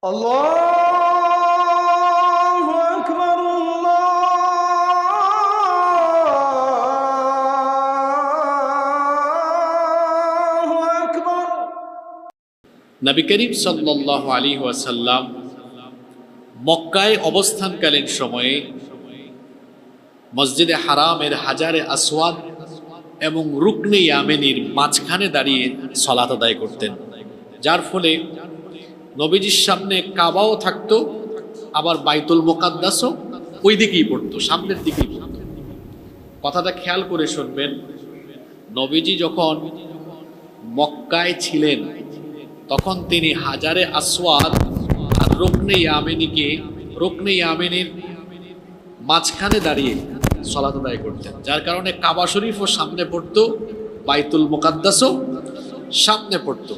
আল্লাহু আকবার, আল্লাহু আকবার। নবী করিম সাল্লাল্লাহু আলাইহি ওয়াসাল্লাম মক্কায় অবস্থানকালীন সময়ে মসজিদে হারামের হাজারে আসওয়াদ এবং রুকনে ইয়ামেনির মাঝখানে দাঁড়িয়ে সালাত আদায় করতেন, যার ফলে নবীজির সামনে কাবাও থাকতো, আবার বাইতুল মুকাদ্দাসও ওই দিকেই পড়তো, সামনের দিকেই পড়তো। কথাটা খেয়াল করে শুনবেন, নবীজি যখন মক্কায় ছিলেন তখন তিনি হাজারে আসওয়াদ আর রুকনে ইয়ামেনির মাঝখানে দাঁড়িয়ে সালাত আদায় করতেন, যার কারণে কাবা শরীফও সামনে পড়তো, বাইতুল মুকাদ্দাসও সামনে পড়তো।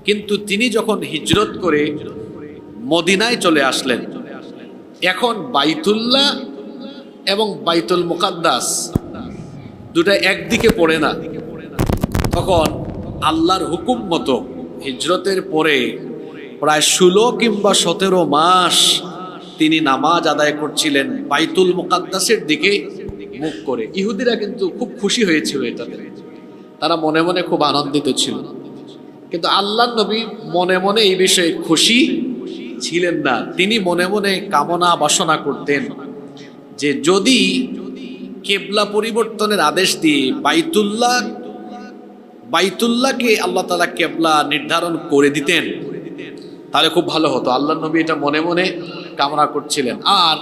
কিন্তু তিনি যখন হিজরত করে মদিনায় চলে আসলেন, এখন বাইতুল্লাহ এবং বাইতুল মুকাদ্দাস দুটা একদিকে পড়ে না। তখন আল্লাহর হুকুম মতো হিজরতের পরে প্রায় 16 কিংবা 17 মাস তিনি নামাজ আদায় করছিলেন বাইতুল মুকাদ্দাসের দিকে মুখ করে। ইহুদিরা কিন্তু খুব খুশি হয়েছিল এটাতে, তারা মনে মনে খুব আনন্দিত ছিল। কিন্তু আল্লাহর নবী মনে মনে এই বিষয়ে খুশি ছিলেন না। তিনি মনে মনে কামনা বাসনা করতেন যে যদি কিবলা পরিবর্তনের আদেশ দিয়ে বাইতুল্লাহকে আল্লাহ তাআলা কিবলা নির্ধারণ করে দিতেন তাহলে খুব ভালো হতো। আল্লাহর নবী এটা মনে মনে কামনা করছিলেন, আর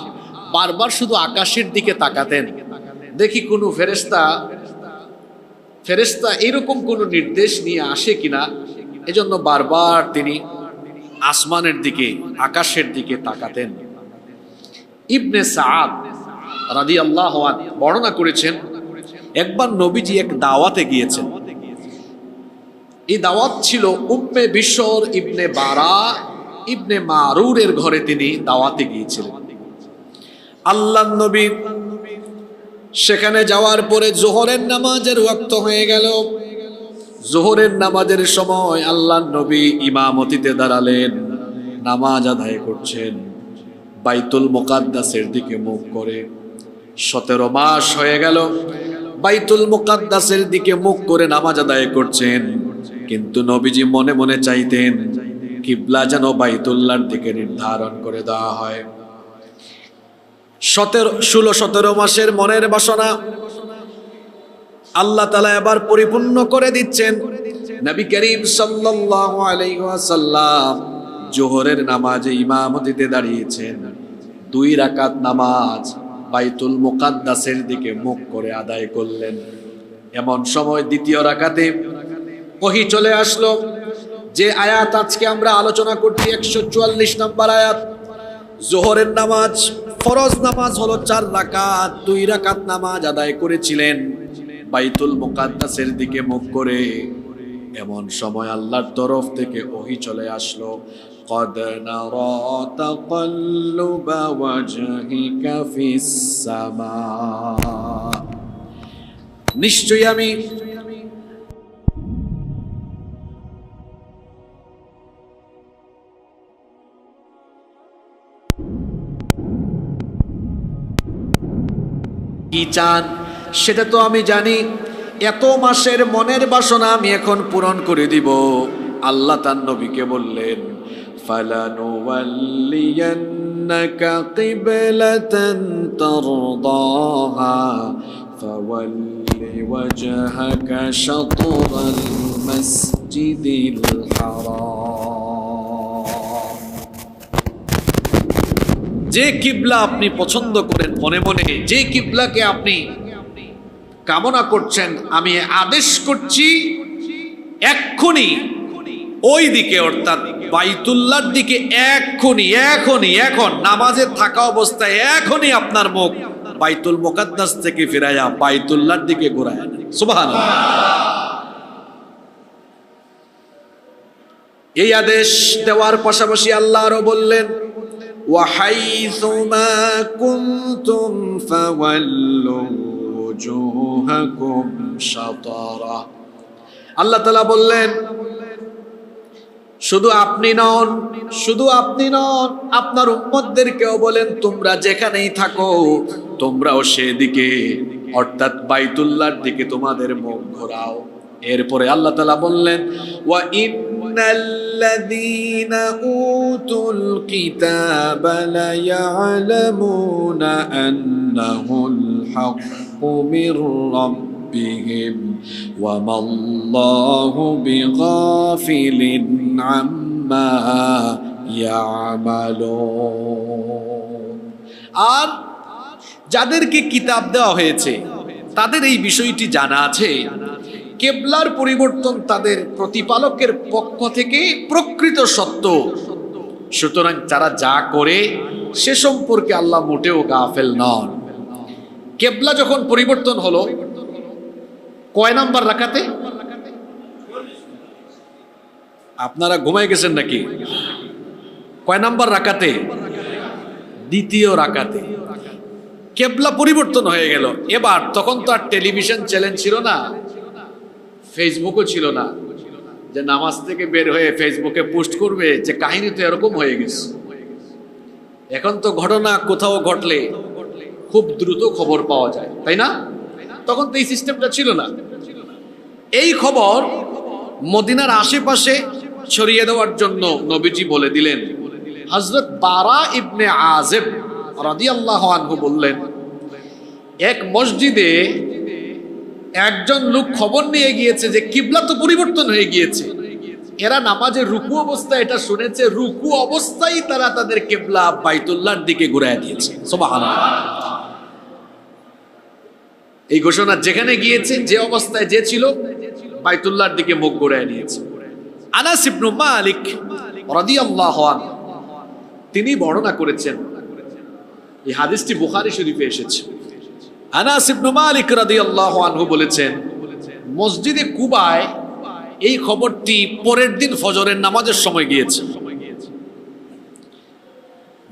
বারবার শুধু আকাশের দিকে তাকাতেন, দেখি কোনো ফেরেশতা এরকম কোনো নির্দেশ নিয়ে আসে কিনা। এজন্য বারবার তিনি আসমানের দিকে, আকাশের দিকে তাকাতেন। ইবনে সাআদ রাদিয়াল্লাহু আনহু বর্ণনা করেছেন, একবার নবীজি এক দাওয়াতে গিয়েছেন। এই দাওয়াত ছিল উম্মে বিশর ইবনে বারা ইবনে মারুরের ঘরে তিনি দাওয়াতে গিয়েছিলেন। আল্লাহর নবী সেখানে যাওয়ার পরে জোহরের নামাজের ওয়াক্ত হয়ে গেল। জোহরের নামাজের সময় আল্লাহর নবী ইমামতিতে দাঁড়ালেন, নামাজ আদায় করছেন বাইতুল মুকাদ্দাসের দিকে মুখ করে। 17 মাস হয়ে গেল বাইতুল মুকাদ্দাসের দিকে মুখ করে নামাজ আদায় করছেন, কিন্তু নবীজি মনে মনে চাইতেন কিবলা যেন বাইতুল্লাহর দিকে নির্ধারণ করে দেওয়া হয়। 16-17 মাসের মনের বাসনা আল্লাহ তাআলা এবার পরিপূর্ণ করে দিচ্ছেন। নবী করিম সাল্লাল্লাহু আলাইহি ওয়াসাল্লাম জোহরের নামাজে ইমামতিতে দাঁড়িয়েছেন। 2 রাকাত নামাজ বাইতুল মুকাদ্দাসের দিকে মুখ করে আদায় করলেন। এমন সময় দ্বিতীয় রাকাতে ওহী চলে আসলো। যে আয়াত আজকে আমরা আলোচনা করছি 144 নম্বর আয়াত। জোহরের নামাজ, ফরজ নামাজ হলো 4 রাকাত, 2 রাকাত নামাজ আদায় করেছিলেন বাইতুল মুকাদ্দাসের দিকে মুখ করে। এমন সময় আল্লাহর তরফ থেকে ওহী চলে আসলো, قد نرى تقلب وجهك في السماء, নিশ্চয়ই আমি কি চান সেটা তো আমি জানি, এত মাসের মনের বাসনা আমি এখন পূরণ করে দিব। আল্লাহ তার নবীকে বললেন, ফালানুওয়াল্লিয়ান্নাকা কিবলাতান তারদাহা ফাওয়াল্লি ওয়াজহাকা শাতরাল মাসজিদিল হারাম। যে কিবলা আপনি পছন্দ করেন মনে মনে, যে কিবলাকে আপনি কামনা করছেন, আমি আদেশ করছি এক্ষুনি ওই দিকে, অর্থাৎ বাইতুল্লাহর দিকে এখন নামাজে থাকা অবস্থায় এখনই আপনার মুখ বাইতুল মুকাদ্দাস থেকে ফিরায়া বাইতুল্লাহর দিকে ঘোরায়া নেন। সুবহানাল্লাহ। এই আদেশ দেওয়ার পাশাপাশি আল্লাহ আরো বললেন, ওয়াহাইসুমা কুনতুম ফাওয়াল্লু উজুহাকুম শাতারা। আল্লাহ তাআলা বললেন, শুধু আপনি নন, শুধু আপনি নন, আপনার উম্মতদেরকেও বলেন তোমরা যেখানেই থাকো তোমরাও সেদিকে অর্থাৎ বাইতুল্লাহর দিকে তোমাদের মুখ ঘোরাও। এরপরে আল্লাহ তাআলা বললেন ওয়া ইন্নাল্লাযীনা উতুল কিতাবা লা ইয়ালামুনা আন্নাহুল হাক্কু মির রাব্বিহিম ওয়া মাল্লাহু বিগাফিলিন আম্মা ইয়ামালুন। আর যাদেরকে কিতাব দেওয়া হয়েছে তাদের এই বিষয়টি জানা আছে, কেবলার পরিবর্তন তাদের প্রতিপালকের পক্ষ থেকে প্রকৃত সত্য, সুতরাং তারা যা করে সে সম্পর্কে আল্লাহ মোটেও গাফেল নন। কেবলা যখন পরিবর্তন হলো কয় নাম্বার রাকাতে? আপনারা ঘুমায় গেছেন নাকি? কয় নাম্বার রাকাতে? দ্বিতীয় রাকাতে কেবলা পরিবর্তন হয়ে গেল। এবার তখন তো আর টেলিভিশন চ্যানেল ছিল না, ফেসবুকও ছিল না যে নামাজ থেকে বের হয়ে ফেসবুকে পোস্ট করবে যে কাহিনী তো এরকম হয়ে গেছে। এখন তো ঘটনা কোথাও ঘটলে খুব দ্রুত খবর পাওয়া যায়, তাই না? তখন তো এই সিস্টেমটা ছিল না। এই খবর মদিনার আশেপাশে ছড়িয়ে দেওয়ার জন্য নবীজি বলে দিলেন। হযরত বারা ইবনে আযিব রাদিয়াল্লাহু আনহু বললেন, এক মসজিদে একজন লোক খবর নিয়ে গিয়েছে যে কিবলা তো পরিবর্তন হয়ে গিয়েছে। এরা নামাজের রুকু অবস্থায় এটা শুনেছে, রুকু অবস্থায় তারা তাদের কিবলা বাইতুল্লাহর দিকে ঘুরায় দিয়েছে। সুবহানাল্লাহ। এই ঘোষণা যেখানে গিয়েছে, যে অবস্থায় যে ছিল, বাইতুল্লাহর দিকে মুখ ঘুরায় নিয়েছে। আনাস ইবনে মালিক রাদিয়াল্লাহু আনহু তিনি বর্ণনা করেছেন, এই হাদিসটি বুখারী শরীফে এসেছে। আনাস ইবনে মালিক রাদিয়াল্লাহু আনহু বলেছেন, মসজিদে কুবায় এই খবরটি পরের দিন ফজরের নামাজের সময় গিয়েছে।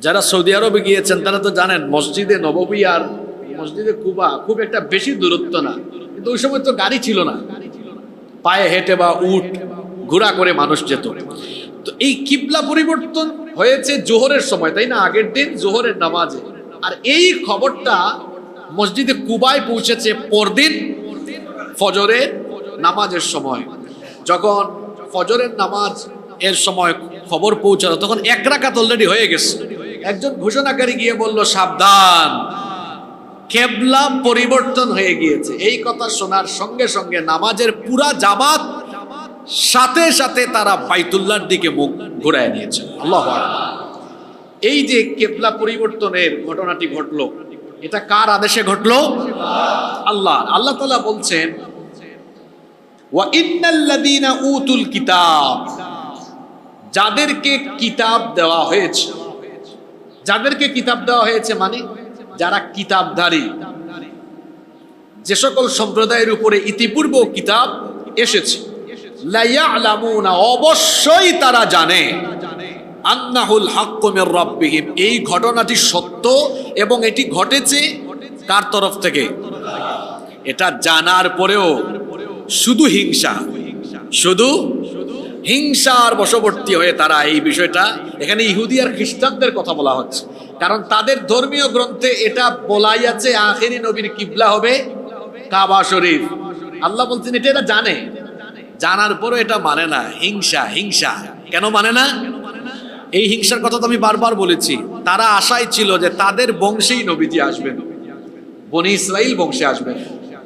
যারা সৌদি আরবে গিয়েছেন তারা তো জানেন মসজিদে নববী আর মসজিদে কুবা খুব একটা বেশি দূরত্ব না, কিন্তু ওই সময় তো গাড়ি ছিল না, পায়ে হেঁটে বা উট ঘোড়া করে মানুষ যেত। তো এই কিবলা পরিবর্তন হয়েছে জোহরের সময়, তাই না? আগের দিন জোহরের নামাজে। আর এই খবরটা মসজিদে কুবায় পৌঁছেছে পরদিন ফজরের নামাজের সময়। যখন ফজরের নামাজ এর সময় খবর পৌঁছালো তখন এক রাকাত অলরেডি হয়ে গেছে। একজন ঘোষণাকারী গিয়ে বলল, সাবধান, কিবলা পরিবর্তন হয়ে গিয়েছে। এই কথা শোনার সঙ্গে সঙ্গে নামাজের পুরা জামাত সাথে সাথে তারা বাইতুল্লাহর দিকে মুখ ঘুরায় নিয়েছে। আল্লাহু আকবার। এই যে কিবলা পরিবর্তনের ঘটনাটি ঘটলো, এটা কার আদেশে ঘটলো? আল্লাহ। আল্লাহ তাআলা বলছেন, ওয়া ইন্নাল্লাযীনা উতুল কিতাব, যাদেরকে কিতাব দেওয়া হয়েছে। যাদেরকে কিতাব দেওয়া হয়েছে মানে যারা কিতাবধারী, যে সকল সম্প্রদায়ের উপরে ইতিপূর্বে কিতাব এসেছে। লা ইয়ালামুনা, অবশ্যই তারা জানে, আন্নাহুল হাক্কু মির রাব্বিহিম, এই ঘটনাটি সত্য এবং এটি ঘটেছে কার তরফ থেকে? এটা জানার পরেও শুধু হিংসার বশবর্তী হয়ে তারা এই বিষয়টা, এখানে ইহুদি আর খ্রিস্টানদের কথা বলা হচ্ছে, কারণ তাদের ধর্মীয় গ্রন্থে এটা বলাই আছে আখেরি নবীর কিবলা হবে কাবা শরীফ। আল্লাহ বলছেন এটা এরা জানে, জানার পরও এটা মানে না। হিংসা কেন মানে না? এই হিংসার কথা তো আমি বারবার বলেছি। তারা আশায় ছিল যে তাদের বংশেই নবীজি আসবেন, বনি ইসরাইল বংশে আসবেন,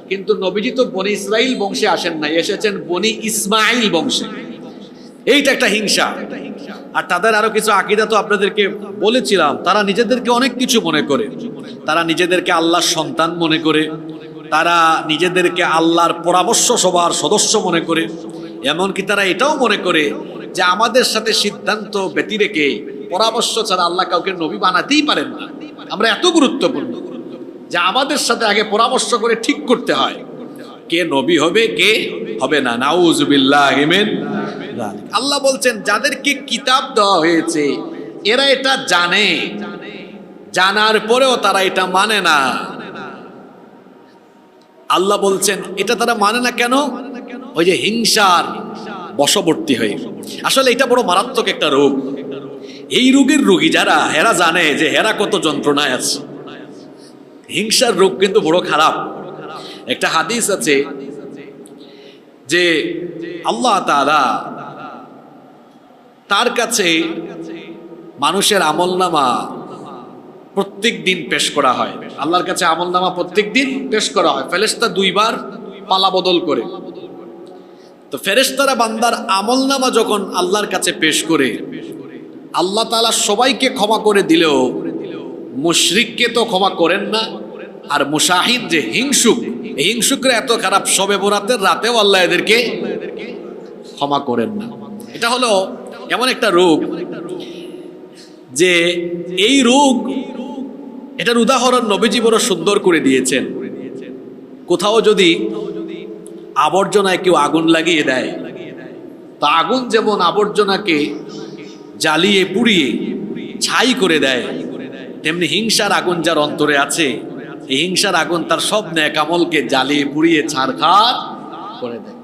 কিন্তু নবীজি তো বনি ইসরাইল বংশে আসেন নাই, এসেছেন বনি ইসমাইল বংশে। এইটা একটা হিংসা। আর তাদের আরো কিছু আকীদা তো আপনাদেরকে বলেছিলাম। তারা নিজেদেরকে অনেক কিছু মনে করে, তারা নিজেদেরকে আল্লাহর সন্তান মনে করে, তারা নিজেদেরকে আল্লাহর পরামর্শ সভার সদস্য মনে করে, এমনকি তারা এটাও মনে করে যে আমাদের সাথে সিদ্ধান্ত ব্যতি রেখে পরামর্শ ছাড়া আল্লাহ কাউকে নবী বানাতেই পারেন না। আমরা এত গুরুত্বপূর্ণ যে আমাদের সাথে আগে পরামর্শ করে ঠিক করতে হয় কে নবী হবে কে হবে না। নাউযুবিল্লাহি মিন যালিক। আল্লাহ বলছেন যাদেরকে কিতাব দেওয়া হয়েছে এরা এটা জানে, জানার পরেও তারা এটা মানে না। আল্লাহ বলছেন এটা তারা মানে না কেন? ওই যে হিংসার বশবর্তী হয়ে। আসলে এটা বড় মারাত্মক একটা রোগ। এই রোগের রোগী যারা, এরা জানে যে এরা কত যন্ত্রণায় আছে। হিংসার রোগ কিন্তু বড় খারাপ। একটা হাদিস আছে যে আল্লাহ তাআলা তার কাছে মানুষের আমলনামা প্রত্যেক দিন পেশ করা হয়। আল্লাহর কাছে আমলনামা প্রত্যেক দিন পেশ করা হয়। ফেরেশতা দুইবার পালা বদল করে। তো ফেরেশতারা বান্দার আমলনামা যখন আল্লাহর কাছে পেশ করে, আল্লাহ তাআলা সবাইকে ক্ষমা করে দিলেও মুশরিককে তো ক্ষমা করেন না। আর মুশাহিদ যে হিংসুক, এই হিংসুকরা এত খারাপ, শবে বরাতের রাতেও আল্লাহ এদেরকে ক্ষমা করেন না। এটা হলো এমন একটা রোগ যে এই রোগ, এটার উদাহরণ নবীজি বড় সুন্দর করে দিয়েছেন। কোথাও যদি আবর্জনায় কেউ আগুন লাগিয়ে দেয়, তা আগুন যেমন আবর্জনাকে জ্বালিয়ে পুড়িয়ে ছাই করে দেয়, তেমনি হিংসার আগুন যার অন্তরে আছে, এই হিংসার আগুন তার সব নেক আমলকে জ্বালিয়ে পুড়িয়ে ছারখার করে দেয়।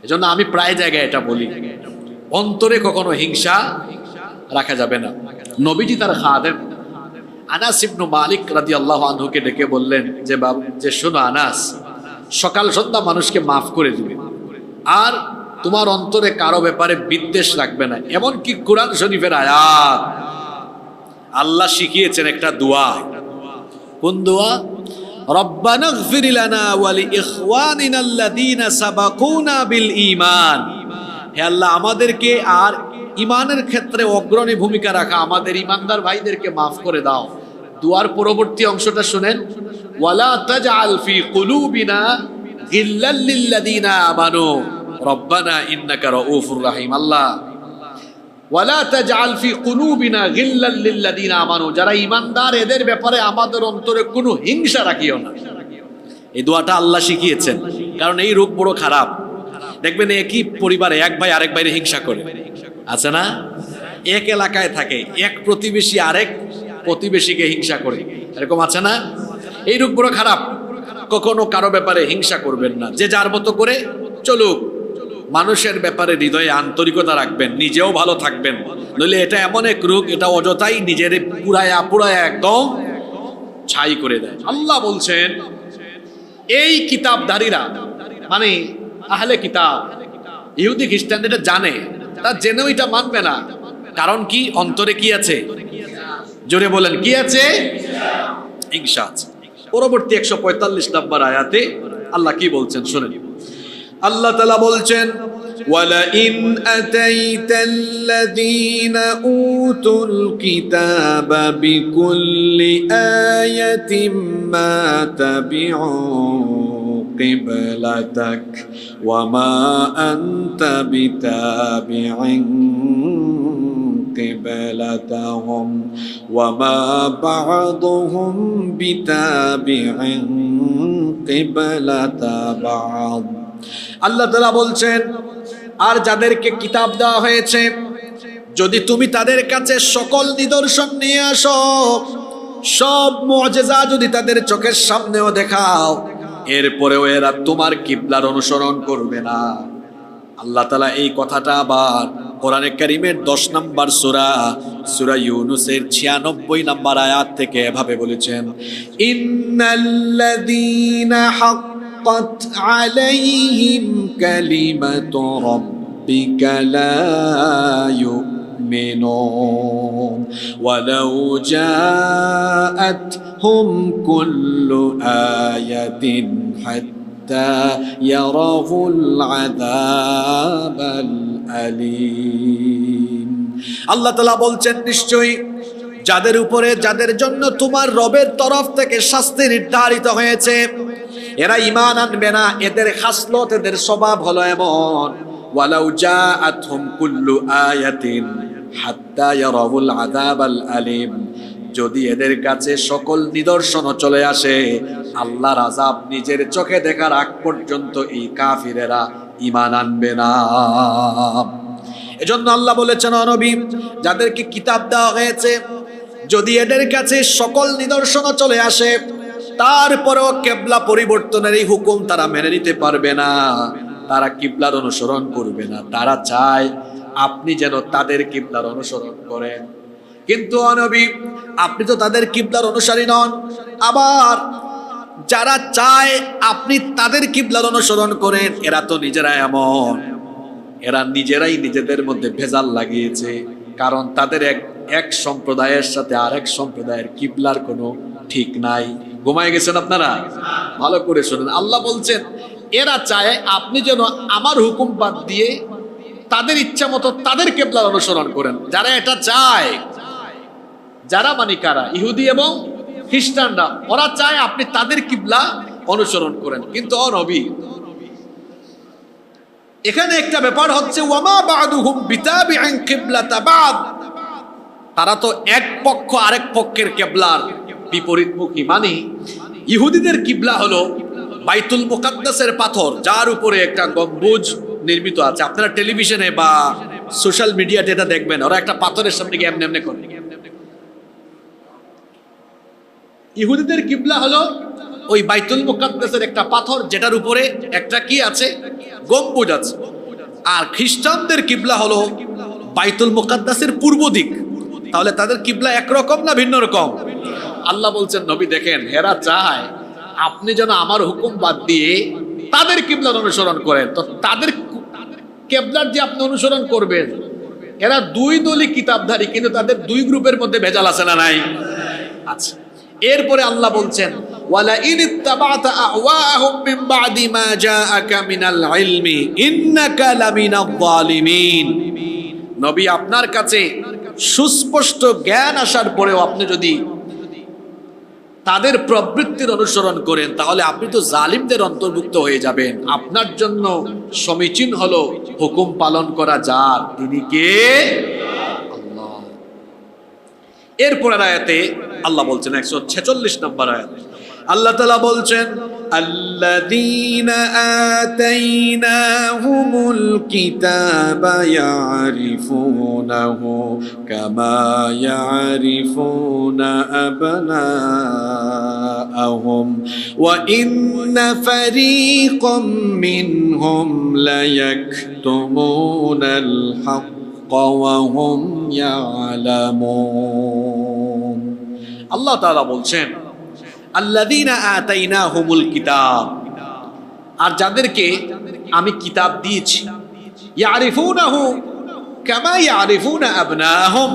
এজন্য আমি প্রায় জায়গায় এটা বলি, অন্তরে কখনো হিংসা রাখা যাবে না। নবীজি তার খাদেম আনাস ইবনে মালিক রাদিয়াল্লাহু আনহুকে ডেকে বললেন যে শোনো আনাস, সকাল সন্ধ্যা মানুষকে মাফ করে দিবে, আর তোমার অন্তরে কারো ব্যাপারে বিদ্বেষ রাখবে না। এমনকি কোরআন শরীফের আয়াত আল্লাহ শিখিয়েছেন একটা দোয়া। কোন দোয়া? রব্বানা ইগফির লানা ওয়া লিইখওয়ানিনা আল্লাযীনা সাবাকুনা বিল ঈমান। হে আল্লাহ, আমাদেরকে আর ঈমানের ক্ষেত্রে অগ্রণী ভূমিকা রাখা আমাদের ঈমানদার ভাইদেরকে মাফ করে দাও। দুয়ার পরবর্তী অংশটা শুনেন, ওয়ালা তাজআল ফি কুলুবিনা গিল্লাল লিল্লাযীনা আমানু রব্বানা ইন্নাকা রাউফুর রহিম। আল্লাহ, ওয়ালা তাজআল ফি কুলুবিনা গিল্লাল লিল্লাযীনা আমানু, যারা ঈমানদার এদের ব্যাপারে আমাদের অন্তরে কোনো হিংসা রাখিও না। এই দোয়াটা আল্লাহ শিখিয়েছেন, কারণ এই রোগ বড় খারাপ। দেখবেন একই পরিবারে এক ভাই আরেক ভাইরে হিংসা করে, আছে না? এক এলাকায় থাকে, এক প্রতিবেশী আরেক প্রতিবেশীকে হিংসা করে, এরকম আছে না? এই রোগ বড় খারাপ। কখনো কারো ব্যাপারে হিংসা করবেন না, যে যার মতো করে চলুক। মানুষের ব্যাপারে হৃদয়ে আন্তরিকতা রাখবেন, নিজেও ভালো থাকবেন। নইলে এটা এমন এক রোগ, এটা অযথাই নিজের পুরায়া একদম ছাই করে দেয়। আল্লাহ বলছেন এই কিতাবধারীরা, মানে আহলে কিতাব, ইহুদি খ্রিস্টান এটা জানে, তা জেনেও এটা মানবে না। কারণ কি? অন্তরে কি আছে? জোরে বলেন, কি আছে? হিংসা আছে। পরবর্তী 145 নম্বর আয়াতে আল্লাহ কি বলছেন শুনেন। আল্লাহ তাআলা বলছেন, ওয়ালাইন আতাইতাল্লাযীনা উতুল কিতাবা বিকুল্লি আয়াতিন মা তাবিউ কিবলাতাক ওয়া মা আনতা বিতাবিইন কিবলাতাহুম ওয়া মা বা'দুহুম বিতাবিইন কিবলাতা বা'দ। আল্লাহ তাআলা বলছেন, আর যাদেরকে কিতাব দেওয়া হয়েছে, যদি তুমি তাদের কাছে সকল নিদর্শন নিয়ে আসো, সব মুজিজা যদি তাদের চোখের সামনেও দেখাও, এরপরেও এরা তোমার কিবলার অনুসরণ করবে না। আল্লাহ তাআলা এই কথাটা আবার কোরআনে কারীমের 10 নম্বর সূরা ইউনূসের 96 নম্বর আয়াত থেকে এভাবে বলেছেন, ইন্নাল্লাযীনা حقت عليهم كلمة ربك لا يؤمنون ولو جاءتهم كل آية حتى يروا العذاب الأليم। আল্লাহ তাআলা বলছেন, নিশ্চয়ই যাদের উপরে, যাদের জন্য তোমার রবের তরফ থেকে শাস্তি নির্ধারিত হয়েছে, এরা ঈমান আনবে না। এদের খাসলত, এদের স্বভাব হলো এমন, ওয়ালাউ জাআতহুম কুল্লু আয়াতিন হাত্তা ইয়ারাউল আযাবাল আলীম, যদি এদের কাছে সকল নিদর্শন চলে আসে, আল্লাহর আযাব নিজের চোখে দেখার আগ পর্যন্ত এই কাফিরেরা ঈমান আনবে না। এজন্য আল্লাহ বলেছেন, ও নবী, যাদেরকে কিতাব দেওয়া হয়েছে, যদি এদের কাছে সকল নিদর্শন চলে আসে, তারপরেও কিবলা পরিবর্তনের এই হুকুম তারা মেনে নিতে পারবে না, তারা কিবলার অনুসরণ করবে না, তারা চায় আপনি যেন তাদের কিবলার অনুসরণ করেন। কিন্তু নবী, আপনি তো তাদের কিবলার অনুসারী নন, আবার যারা চায় আপনি তাদের কিবলার অনুসরণ করেন এরা তো নিজেরা এমন, এরা নিজেরাই নিজেদের মধ্যে ভেজাল লাগিয়েছে। কারণ তাদের এক সম্প্রদায়ের সাথে আরেক সম্প্রদায়ের কিবলার কোনো ঠিক নাই। ঘুমায় গেছেন আপনারা? ভালো করে শুনেন, আল্লাহ বলছেন এরা চায় আপনি যেন আমার হুকুম বাদ দিয়ে তাদের ইচ্ছা মতো তাদের কিবলার অনুসরণ করেন। যারা এটা চায়, যারা মানে কারা? ইহুদি এবং খ্রিস্টানরা, ওরা চায় আপনি তাদের কিবলা অনুসরণ করেন। কিন্তু নবী, এখানে একটা ব্যাপার হচ্ছে ওয়ামা বা'দুহুম বিতাবি'in কিবলাতা বা'দ, তারা তো এক পক্ষ আরেক পক্ষের কিবলার বিপরীতমুখী। মানে ইহুদিদের কিবলা হলো বাইতুল মুকাদ্দাসের পাথর, যার উপরে একটা গম্বুজ নির্মিত আছে। আপনারা টেলিভিশনে বা সোশ্যাল মিডিয়াতে এটা দেখবেন, ওরা একটা পাথরের সামনে গিয়ে এমনি এমনি করে। ইহুদিদের কিবলা হলো ওই বাইতুল মুকাদ্দাসের একটা পাথর, যেটার উপরে একটা কি আছে? গম্বুজ আছে। আর খ্রিস্টানদের কিবলা হলো বাইতুল মুকাদ্দাসের পূর্ব দিক। তাহলে তাদের কিবলা একরকম না ভিন্ন রকম? আল্লাহ বলছেন নবী দেখেন, এরা চায় আপনি যেন আমার হুকুম বাদ দিয়ে তাদের কিবলার অনুসরণ করেন। তো তাদের কিবলার যে আপনি অনুসরণ করবেন, এরা দুই দলই কিতাবধারী, কিন্তু তাদের দুই গ্রুপের মধ্যে ভেজাল আছে না নাই? আচ্ছা, এরপরে আল্লাহ বলছেন ওয়ালা ইন ইত্তাবা'তা আহওয়াহুম মিন বা'দি মা জাআকা মিনাল ইলমি ইন্নাকা লামিনাল যালিমিন। নবী, আপনার কাছে সুস্পষ্ট জ্ঞান আসার পরেও আপনি যদি তাদের প্রবৃত্তির অনুসরণ করেন, তাহলে আপনি তো জালিমদের অন্তর্ভুক্ত হয়ে যাবেন। আপনার জন্য সমীচীন হলো হুকুম পালন করা যার, তিনি কে? আল্লাহ। এরপরের আয়াতে আল্লাহ বলছেন 146 নম্বর আয়াত, আল্লাহ তাআলা বলছেন আল্লাযীনা আতাইনাহুমুল কিতাবা ইয়ারিফুনাহু কামা ইয়ারিফুনা আবনাআহুম ওয়া ইন্না ফারীকাম মিনহুম লায়াকতুমুনাল হাক্কা ওয়া হুম ইয়ালামুন। আল্লাহ তাআলা বলছেন আল্লাযীনা আতাইনাহুমুল কিতাব, আর যাদেরকে আমি কিতাব দিয়েছি, ইয়ারিফুনাহু কামা ইয়ারিফুনা আবনাহুম,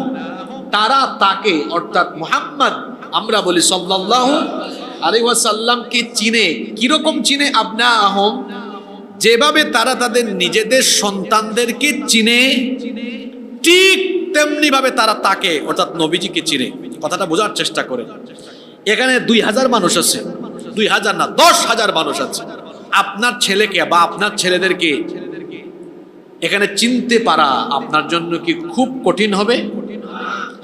তারা তাকে অর্থাৎ মুহাম্মদ আমরা বলি সাল্লাল্লাহু আলাইহি ওয়াসাল্লামকে চিনে। কিরকম চিনে? আবনাহুম, যেভাবে তারা তাদের নিজেদের সন্তানদেরকে চিনে, ঠিক তেমনি ভাবে তারা তাকে অর্থাৎ নবীজিকে চিনে। কথাটা বোঝার চেষ্টা করে। এখানে 2000 মানুষ আছে, 2000 না 10,000 মানুষ আছে। আপনার ছেলেকে বা আপনার ছেলেদেরকে এখানে চিনতে পারা আপনার জন্য কি খুব কঠিন হবে?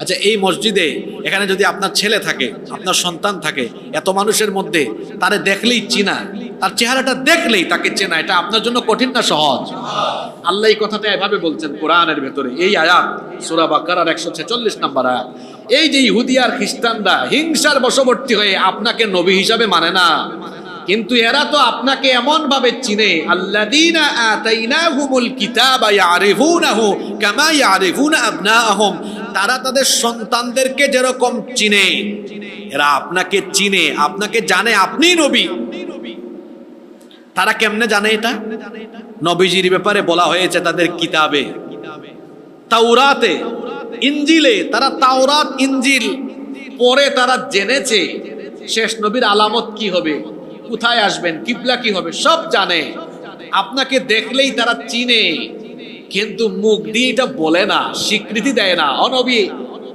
আচ্ছা, এই মসজিদে এখানে যদি আপনার ছেলে থাকে, আপনার সন্তান থাকে, এত মানুষের মধ্যে তারে দেখলেই চিনা, তার চেহারাটা দেখলেই তাকে চেনা, এটা আপনার জন্য কঠিন না সহজ? আল্লাহ এই কথাটা এভাবে বলছেন কোরআনের ভেতরে, এই আয়াত সূরা বাকারার 146 নম্বর আয়াত। এই যে ইহুদি আর খ্রিস্টানরা হিংসার বশবর্তী হয়ে আপনাকে নবী হিসাবে মানে না, কিন্তু এরা তো আপনাকে এমন ভাবে চিনে। আল্লাযীনা আতাইনাহুমুল কিতাবা ইয়ারিফুনাহু কামা ইয়ারিফুনা আবনাআহুম, তারা তাদের সন্তানদেরকে যেরকম চিনে, এরা আপনাকে চিনে, আপনাকে জানে আপনি নবী। তারা কেমনে জানে এটা? নবীজির ব্যাপারে বলা হয়েছে তাদের কিতাবে, তাওরাতে, ইনজিলে। তারা তাওরাত ইনজিল পরে তারা জেনেছে শেষ নবীর আলামত কি হবে, কোথায় আসবেন, কিবলা কি হবে, সব জানে। আপনাকে দেখলেই তারা চিনে, কিন্তু মুখ দিয়ে এটা বলে না, স্বীকৃতি দেয় না। নবী,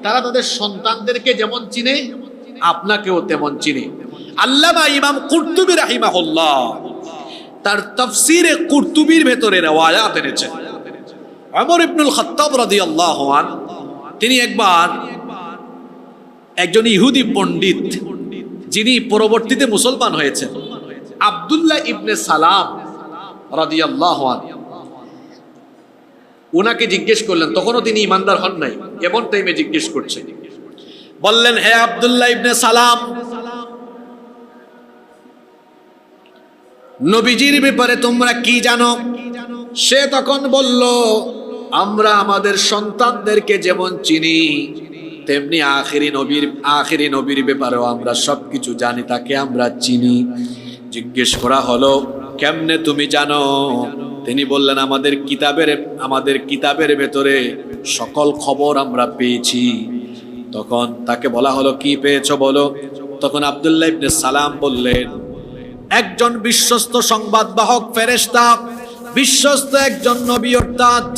তারা তাদের সন্তানদেরকে যেমন চিনে আপনাকেও তেমন চিনে। আল্লামা ইমাম কুরতুবী রাহিমাহুল্লাহ তার তাফসীরে কুরতুবীর ভেতরে riwayat এনেছেন। ওমর ইবনুল খাত্তাব রাদিয়াল্লাহু আনহু তিনি একবার একজন ইহুদি পণ্ডিত, যিনি পরবর্তীতে মুসলমান হয়েছেন, আব্দুল্লাহ ইবনে সালাম রাদিয়াল্লাহু আনহু, ওনাকে জিজ্ঞেস করলেন। তখনও তিনি ইমানদার হন নাই, এমন টাইমে জিজ্ঞেস করছেন, বললেন হে আব্দুল্লাহ ইবনে সালাম, নবীজির ব্যাপারে তোমরা কি জানো? সে তখন বলল, আমরা আমাদের সন্তানদেরকে যেমন চিনি তেমনি আখিরি নবীর ব্যাপারেও আমরা সবকিছু জানি, তাকে আমরা চিনি। জিজ্ঞেস করা হলো, কেমনে তুমি জানো? তিনি বললেন, আমাদের কিতাবের ভেতরে সকল খবর আমরা পেয়েছি। তখন তাকে বলা হলো, কি পেয়েছো বলো? তখন আব্দুল্লাহ ইবনে সালাম বললেন, একজন বিশ্বস্ত সংবাদবাহক ফেরেশতা, বিশ্বস্ত একজন নবী অর্থাৎ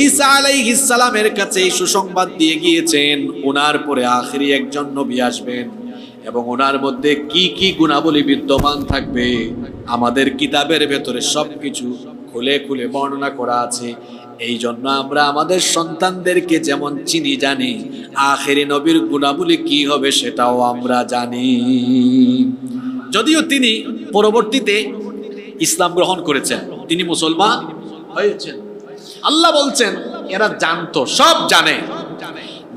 ঈসা আলাইহিস সালামের কাছে এই সুসংবাদ দিয়ে গিয়েছেন, ওনার পরে আখিরি একজন নবী আসবেন এবং ওনার মধ্যে কি কি গুণাবলী বিদ্যমান থাকবে আমাদের কিতাবের ভেতরে সবকিছু খুলে খুলে বর্ণনা করা আছে। এই জন্য আমরা আমাদের সন্তানদেরকে যেমন চিনি জানি, আখিরি নবীর গুণাবলী কি হবে সেটাও আমরা জানি। যদিও তিনি পরবর্তীতে ইসলাম গ্রহণ করেছেন, তিনি মুসলমান হয়েছেন। আল্লাহ বলছেন এরা জানতো, সব জানে।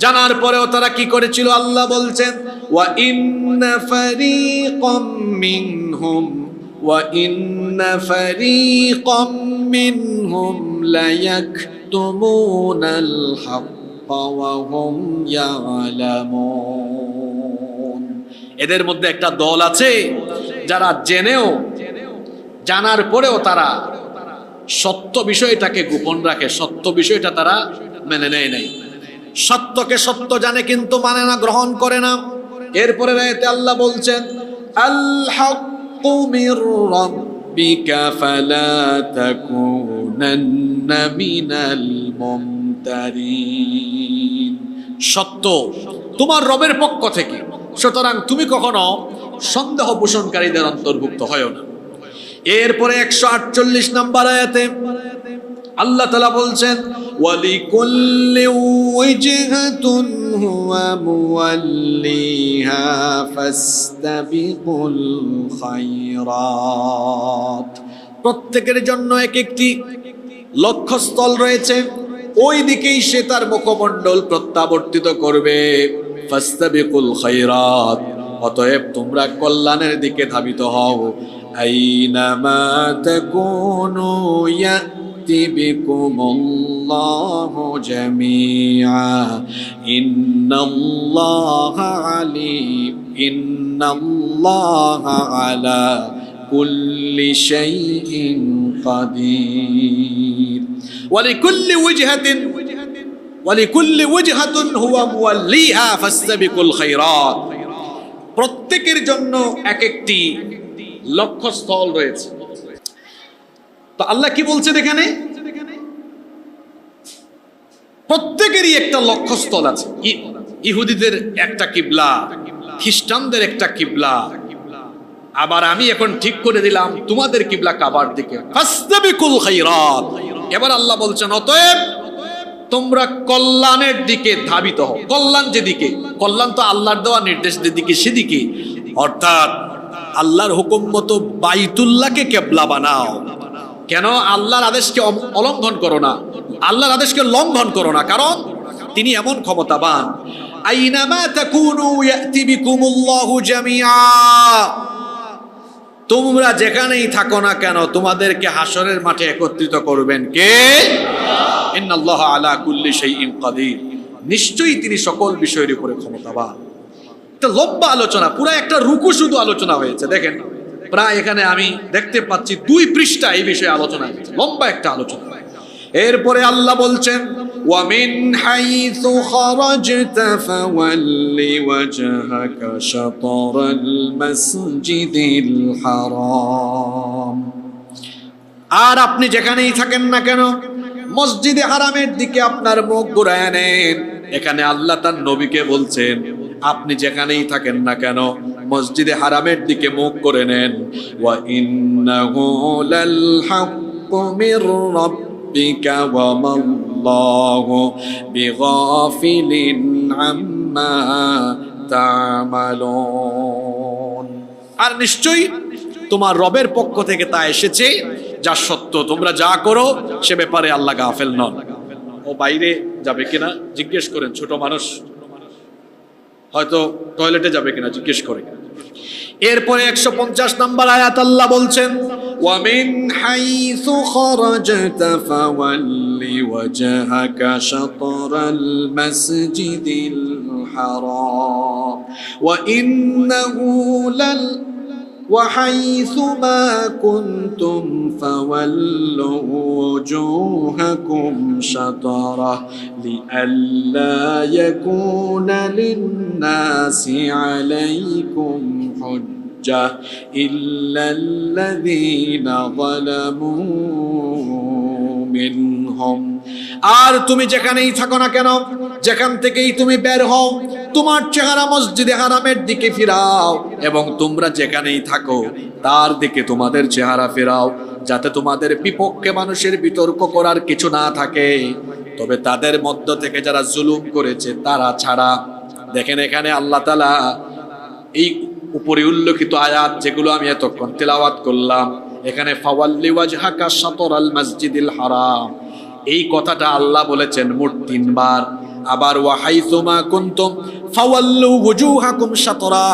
জানার পরেও তারা কি করেছিল? আল্লাহ বলছেন, ওয়া ইন্না ফারীকাম মিনহুম লা ইয়াকতুমুনাল হাক্কা ওয়া হুম ইয়ালামুন। এদের মধ্যে একটা দল আছে যারা জানার পরেও তারা সত্য বিষয়টাকে গোপন রাখে, সত্য বিষয়টা তারা মেনে নেয় নাই। সত্যকে সত্য জানে কিন্তু মানে না, গ্রহণ করে না। এরপরে আয়াতে আল্লাহ বলছেন, আল হাক্কু মির রাব্বিকা ফালা তাকুনান্না মিনাল মুমতারিন। সত্য তোমার রবের পক্ষ থেকে, সুতরাং তুমি কখনো সন্দেহ পোষণকারীদের অন্তর্ভুক্ত হয়ো না। এরপরে 148 নম্বর আয়াতে আল্লাহ তাআলা বলছেন, ওয়ালিকুল্লি ওয়াজহাতুন হুয়া মুওয়াল্লিহা ফাস্তাবিকুল খায়রাত। প্রত্যেকের জন্য এক একটি লক্ষ্যস্থল রয়েছে, ওই দিকেই সে তার মুখমণ্ডল প্রত্যাবর্তিত করবে। ফাস্তাবিকুল খায়রাত, অতএব তোমরা কল্যাণের দিকে ধাবিত হও। আইনামা তাকুনু ইয়াতি বিকুমুল্লাহু জামিআ ইন্নাল্লাহা আলা কুল্লি শাইইন কাদির। ওয়ালিকুল্লি ওয়াজহাতুন হুয়া মুওয়াল্লিহা ফাস্তাবিকুল খায়রাত। প্রত্যেকের জন্য এক একটি লক্ষ্যস্থল রয়েছে। তো আল্লাহ কি বলছেন এখানে? প্রত্যেকেরই একটা লক্ষ্যস্থল আছে। ইহুদিদের একটা কিবলা, খ্রিস্টানদের একটা কিবলা, আবার আমি এখন ঠিক করে দিলাম তোমাদের কিবলা কাবার দিকে। ফাস্তাবিকুল খায়রাত। এবার আল্লাহ বলছেন, অতএব তোমরা কল্যাণের দিকে ধাবিত হও। কল্যাণ যেদিকে, কল্যাণ তো আল্লাহর দেওয়া নির্দেশ যেদিকে সেদিকে, অর্থাৎ আল্লাহর হুকুম মতো বাইতুল্লাহকে কিবলা বানাও। কেন? আল্লাহর আদেশকে অলঙ্ঘন করো না, আল্লাহর আদেশকে লঙ্ঘন করো না, কারণ তিনি এমন ক্ষমতাবান। আইনামা তাকুনু ইয়াতি বিকুমুল্লাহু জামিআ। তোমরা যেখানেই থাকো না কেন তোমাদেরকে হাসরের মাঠে একত্রিত করবেন কে? ইন্নাল্লাহা আলা কুল্লি শাইইন কাদির। নিশ্চয়ই তিনি সকল বিষয়ের উপরে ক্ষমতাবান। একটা লম্বা আলোচনা, পুরো একটা রুকু শুধু আলোচনা হয়েছে। দেখেন প্রায় এখানে আমি দেখতে পাচ্ছি 2 পৃষ্ঠা এই বিষয়ে আলোচনা হয়েছে, লম্বা একটা আলোচনা। এরপরে আল্লাহ বলছেন, ওয়া মিন হাইসু খারাজতা ফাওয়াল্লি ওয়াজহাকা শাতরাল মাসজিদিল হারাম। আর আপনি যেখানেই থাকেন না কেন মসজিদে হারামের দিকে আপনার মুখ ঘুরায় নেন। এখানে আল্লাহ তার নবীকে বলছেন, আপনি যেখানেই থাকেন না কেন মসজিদে হারামের দিকে মুখ করে নেন। ওয়া ইন্নাহু লাল হাক্কু মির রাব্বিকা ওয়া মাল্লাহু বিগাফিলিন আম্মা তা'মালুন। আর নিশ্চয়ই তোমার রবের পক্ষ থেকে তা এসেছে যা সত্য, তোমরা যা করো সে ব্যাপারে আল্লাহ গাফেল নন। ও বাইরে যাবে কিনা জিজ্ঞেস করেন, ছোট মানুষ হয়তো টয়লেটে যাবে কিনা জিজ্ঞেস করে। এরপরে 150 নম্বর আয়াত আল্লাহ বলছেন, ومن حيث خرجت فول وجهك شطر المسجد الحرام وإنه وحيث ما كنتم فولوا وجوهكم شطره لئلا يكون للناس عليكم حجة إلا الذين ظلموا منهم আর তুমি যেখানেই থাকো না কেন, যেখান থেকেই তুমি বের হও, তোমার চেহারা মসজিদে হারামের দিকে ফিরাও এবং তোমরা যেখানেই থাকো তার দিকে তোমাদের চেহারা ফেরাও, যাতে তোমাদের বিপক্ষে মানুষের বিতর্ক করার কিছু না থাকে, তবে তাদের মধ্য থেকে যারা জুলুম করেছে তারা ছাড়া। দেখেন এখানে আল্লাহ তাআলা এই উপরে উল্লেখিত আয়াত যেগুলো আমি এতক্ষণ তেলাওয়াত করলাম, এখানে ফাওয়াল্লি ওয়াজহাকা শাতরাল মসজিদিল হারাম, এই কথাটা আল্লাহ বলেছেন মোট 3 বার। আবার ওয়াহাইসুমা কুনতুম ফাওয়াল্লু ওয়াজুহাকুম শাতরা,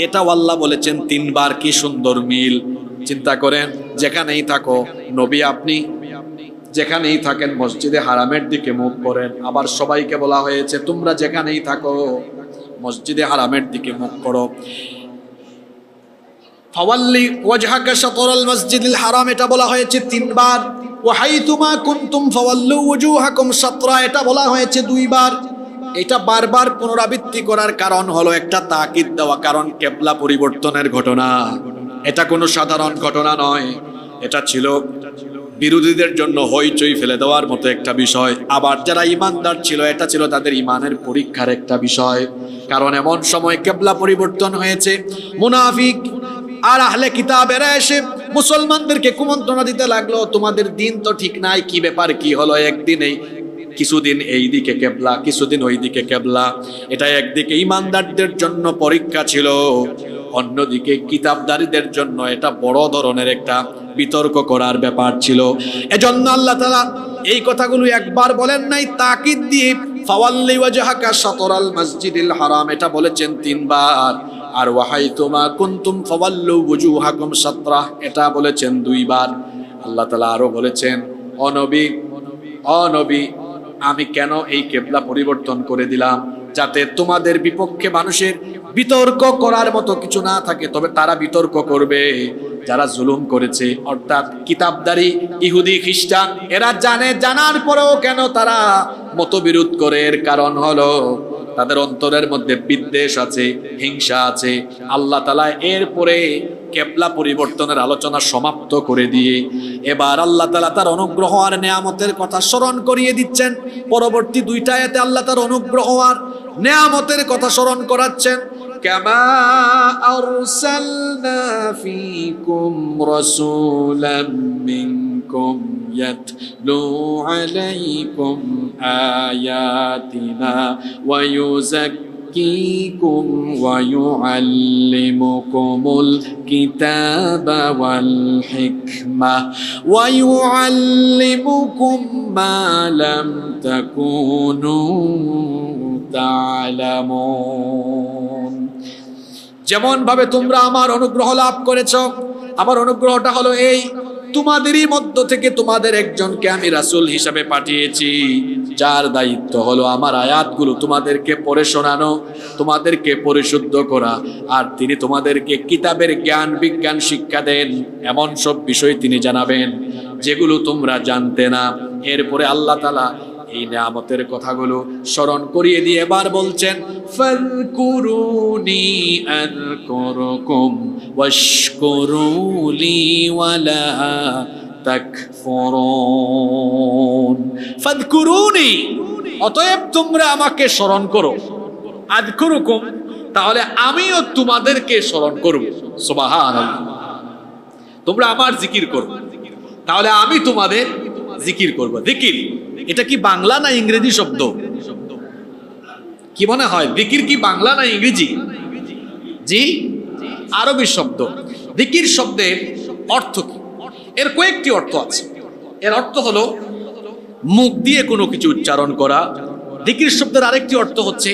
এটাও আল্লাহ বলেছেন 3 বার। কি সুন্দর মিল! চিন্তা করেন, যেখানেই থাকো নবী আপনি যেখানেই থাকেন মসজিদে হারামের দিকে মুখ করেন। আবার সবাইকে বলা হয়েছে তোমরা যেখানেই থাকো মসজিদে হারামের দিকে মুখ করো। ফাওয়াল্লি ওয়াজহাকা শাতরাল মসজিদিল হারাম এটা বলা হয়েছে 3 বার। ওয়াহাইতুমা কুনতুম ফাওয়াল্লু ওয়াজুহাকুম শাতরা এটা বলা হয়েছে 2 বার। এটা বারবার পুনরাবৃত্তি করার কারণ হলো একটা তাকিদ দেওয়া, কারণ কিবলা পরিবর্তনের ঘটনা। এটা কোনো সাধারণ ঘটনা নয়, এটা ছিল বিরোধীদের জন্য হইচই ফেলে দেওয়ার মতো একটা বিষয়। আবার যারা ঈমানদার ছিল এটা ছিল তাদের ঈমানের পরীক্ষার একটা বিষয়, কারণ এমন সময় কিবলা পরিবর্তন হয়েছে। মুনাফিক আর আহলে কিতাবেরা এসে মুসলমানদেরকে কুমন্ত্রণা দিতে লাগলো, তোমাদের দিন তো ঠিক নাই, কি ব্যাপার, কি হলো, একদিনেই কিছুদিন এই দিকে কেবলা কিছুদিন ওই দিকে কেবলা। এটা একদিকে ঈমানদারদের জন্য পরীক্ষা ছিল, অন্যদিকে কিতাবদারীদের জন্য এটা বড় ধরনের একটা বিতর্ক করার ব্যাপার ছিল। এজন্য আল্লাহ তাআলা এই কথাগুলো একবার বলেন নাই, তাকিদ দিয়ে ফাওয়াল্লি ওয়াজহাকা শাতরাল মসজিদিল হারাম এটা বলেছেন 3 বার। আর ওয়াহাইতুমা কুনতুম ফাওয়াল্লু ওয়াজুহাকুম শাতরা এটা বলেছেন 2 বার। আল্লাহ তাআলা আরো বলেছেন, ও নবী আমি কেন এই কিবলা পরিবর্তন করে দিলাম, যাতে তোমাদের বিপক্ষে মানুষের বিতর্ক করার মতো কিছু না থাকে, তবে তারা বিতর্ক করবে যারা জুলুম করেছে, অর্থাৎ কিতাবদারী ইহুদি খ্রিস্টান। এরা জানার পরেও কেন তারা মতবিরোধ করে, এর কারণ হলো তাদের অন্তরের মধ্যে বিদ্বেষ আছে, হিংসা আছে। আল্লাহ তাআলা এরপরে কিবলা পরিবর্তনের আলোচনা সমাপ্ত করে দিয়ে এবার আল্লাহ তাআলা তার অনুগ্রহ আর নেয়ামতের কথা স্মরণ করিয়ে দিচ্ছেন। পরবর্তী 2টা আয়াতে আল্লাহ তার অনুগ্রহ আর নেয়ামতের কথা স্মরণ করাচ্ছেন। কামা আরসালনা ফীকুম রাসূলাম মিনকুম ইয়াতলু আলাইকুম আয়াতিনা ওয়া يزكيكم ويعلمكم الكتاب والحكمة ويعلمكم ما لم تكونوا تعلمون। যেমন ভাবে তোমরা আমার অনুগ্রহ লাভ করেছ, আমার অনুগ্রহটা হলো এই, তোমাদেরই মধ্য থেকে তোমাদের একজনকে আমি রাসূল হিসাবে পাঠিয়েছি, যার দায়িত্ব হলো আমার আয়াতগুলো তোমাদেরকে পড়ে শোনানো, তোমাদেরকে পরিশুদ্ধ করা, আর তিনি তোমাদেরকে কিতাবের জ্ঞান বিজ্ঞান শিক্ষা দেন, এমন সব বিষয় তিনি জানাবেন যেগুলো তোমরা জানতে না। এরপরে আল্লাহ তাআলা এই নিয়ামতের কথাগুলো স্মরণ করিয়ে দিয়ে এবার বলছেন, ফাযকুরুনি আযকুরুকুম ওয়াশকুরুলি ওয়ালা তাকফুরুন। ফাযকুরুনি, অতএব তোমরা আমাকে স্মরণ করো, আযকুরুকুম, তাহলে আমিও তোমাদেরকে স্মরণ করব। সুবহানাল্লাহ, তোমরা আমার জিকির করো, তাহলে আমি তোমাদের জিকির করব। জিকির এটা কি বাংলা না ইংরেজি শব্দ? কি মনে হয়, জিকির কি বাংলা না ইংরেজি? জি, আরবি শব্দ। জিকির শব্দের অর্থ কি? এর কয়েকটি অর্থ আছে। এর অর্থ হলো মুখ দিয়ে কোনো কিছু উচ্চারণ করা। জিকির শব্দের আরেকটি অর্থ হচ্ছে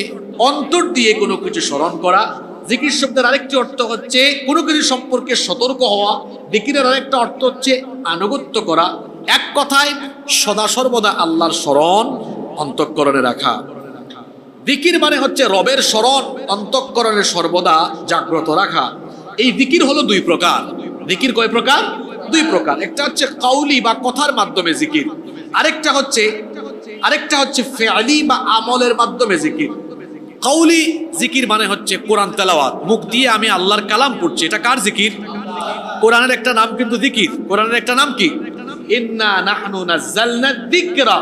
অন্তর দিয়ে কোনো কিছু স্মরণ করা। জিকির শব্দের আরেকটি অর্থ হচ্ছে কোনো কিছু সম্পর্কে সতর্ক হওয়া। জিকিরের আরেকটা অর্থ হচ্ছে আনুগত্য করা। এক কথায় সদা সর্বদা আল্লাহর স্মরণ অন্তঃকরণে রাখা। জিকির মানে হচ্ছে রবের স্মরণ অন্তঃকরণে সর্বদা জাগ্রত রাখা। এই জিকির হলো দুই প্রকার। জিকির কয় প্রকার? দুই প্রকার। একটা হচ্ছে কাউলি বা কথার মাধ্যমে জিকির, আরেকটা হচ্ছে ফেআলি বা আমলের মাধ্যমে জিকির। কাউলি জিকির মানে হচ্ছে কোরআন তেলাওয়াত, মুখ দিয়ে আমি আল্লাহর কালাম পড়ছি, এটা কার জিকির? কোরআনের একটা নাম কিন্তু জিকির। কোরআনের একটা নাম কি? ইন্না নাহনু নাযালনা যিকরা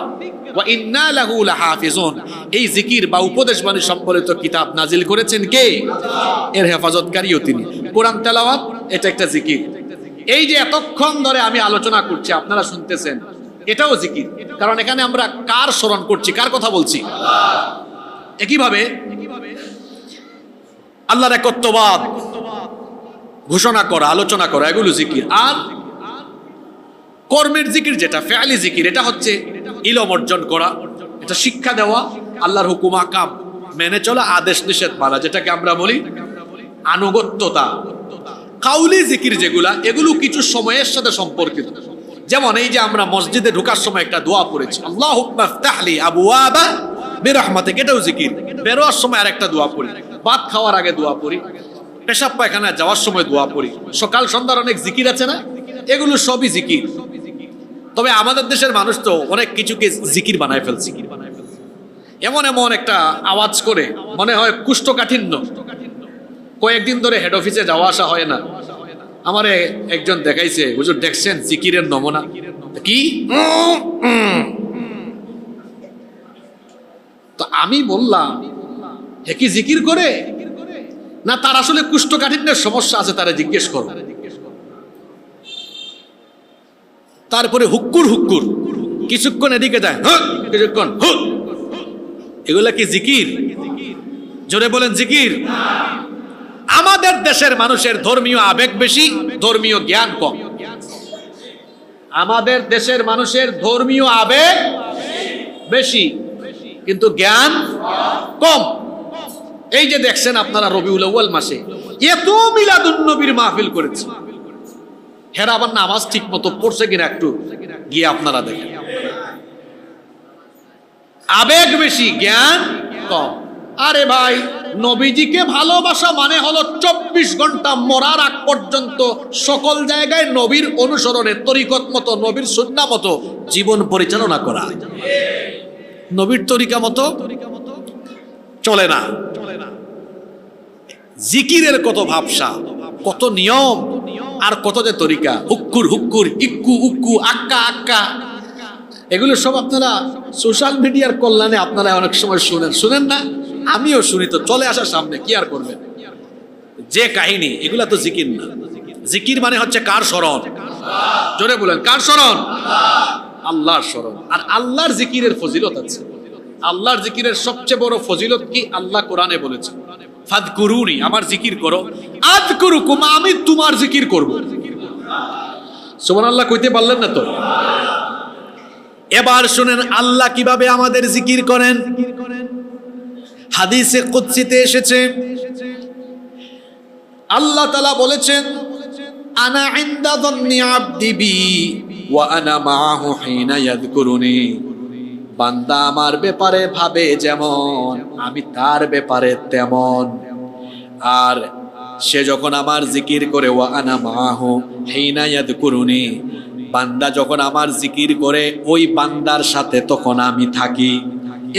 ওয়া ইন্না লাহু লাহাফিজুন। এই জিকির বা উপদেশ বাণী সম্বলিত কিতাব নাজিল করেছেন কে? এর হেফাজতকারীও তিনি। কোরআন তেলাওয়াত এটা একটা জিকির। এই যে এতক্ষণ ধরে আমি আলোচনা করছি, আপনারা শুনতেছেন, এটাও জিকির। কারণ এখানে আমরা কার স্মরণ করছি, কার কথা বলছি? একইভাবে আল্লাহর একত্ববাদ ঘোষণা করা, আলোচনা করা, এগুলো জিকির। আর কর্মের জিকির যেটা ফেআলি জিকির, এটা হচ্ছে ইলম অর্জন করা, এটা শিক্ষা দেওয়া, আল্লাহর হুকুম আকাম মেনে চলা, আদেশ নিষেধ মানা, যেটাকে আমরা বলি আনুগত্যতা। কাউলি জিকির যেগুলা, এগুলো কিছু সময়ের সাথে সম্পর্কিত। যেমন এই যে আমরা মসজিদে ঢোকার সময় একটা দোয়া পড়েছি, আল্লাহুম্মা ইফতাহলি আবওয়াবা বিরহমাতিক, এটাও জিকির। বেরোয়ার সময় আরেকটা দোয়া পড়ি, ভাত খাওয়ার আগে দোয়া পড়ি, পেশাব পায়খানা যাওয়ার সময় দোয়া পড়ি, সকাল সন্ধ্যার অনেক জিকির আছে না? এগুলো সবই জিকির। তবে আমাদের দেশের মানুষ তো অনেক কিছুকে জিকির বানায় ফেলছে। এমন এমন একটা আওয়াজ করে মনে হয় কুষ্ঠকাঠিন্য। কয়েকদিন ধরে হেড অফিসে যাওয়া আসা হয় না। আমারে একজন দেখাইছে, হুজুর দেখছেন জিকিরের নমুনা কি? তো আমি বললাম, হে কি জিকির করে? না, তার আসলে কুষ্ঠকাঠিন্যের সমস্যা আছে, তারা জিজ্ঞেস করো। তারপরে হুক্কুর হুক্কুর, কিছুক্ষণ এদিকে যায়, কিছুক্ষণ হুক। এগুলা কি জিকির? জোরে বলেন জিকির? আমাদের দেশের মানুষের ধর্মীয় আবেগ বেশি, ধর্মীয় জ্ঞান কম। আমাদের দেশের মানুষের ধর্মীয় আবেগ বেশি, কিন্তু জ্ঞান কম। এই যে দেখছেন আপনারা রবিউল আউয়াল মাসে এত মিলাদুন নবীর মাহফিল করেছে, হেরা আবার নামাজ ঠিক মতো পড়ছে কিনা একটু গিয়ে আপনারা দেখেন। আবেগ বেশি, জ্ঞান কম। আরে ভাই, নবীজিকে ভালোবাসা মানে হলো 24 ঘন্টা মরার আগ পর্যন্ত সকল জায়গায় নবীর অনুসরণে, তরিকত মতো, নবীর সুন্নাহ মতো জীবন পরিচালনা করা। নবীর তরিকা মতো চলে না। জিকিরের কত ভাবসা, কত নিয়ম, আর কত যে তরিকা, হুক্কুর হুক্কুর, ইক্কু উক্কু, আক্কা আক্কা, এগুলো সব আপনারা সোশ্যাল মিডিয়ার কল্যাণে আপনারা অনেক সময় শুনেন না? আমিও শুনি, তো চলে আসার সামনে কি আর করবেন? যে কাহিনী, এগুলা তো জিকির না। জিকির মানে হচ্ছে কার স্মরণ? জোরে বলেন, কার স্মরণ? আল্লাহর স্মরণ। আর আল্লাহর জিকিরের ফজিলত আছে। আল্লাহর জিকিরের সবচেয়ে বড় ফজিলত কি? আল্লাহ কোরআনে বলেছে, ফাদকুরুনি, আমার জিকির করো, আযকুরুকুম, আমি তোমার জিকির করব। সুবহানাল্লাহ কইতে পারলেন না তো? এবার শুনেন আল্লাহ কিভাবে আমাদের জিকির করেন। হাদিসে কুদসিতে এসেছে, আল্লাহ তাআলা বলেছেন, আনা ইনদা যান্নি আবদি বি ওয়া আনা মাআহু হিনা ইয়াযকুরুনি। বান্দা আমার ব্যাপারে ভাবে যেমন, আমি তার ব্যাপারে তেমন। আর সে যখন আমার জিকির করে, ওয়া আনা মাআহু হিনা ইয়াযকুরুনি, বান্দা যখন আমার জিকির করে, ওই বান্দার সাথে তখন আমি থাকি।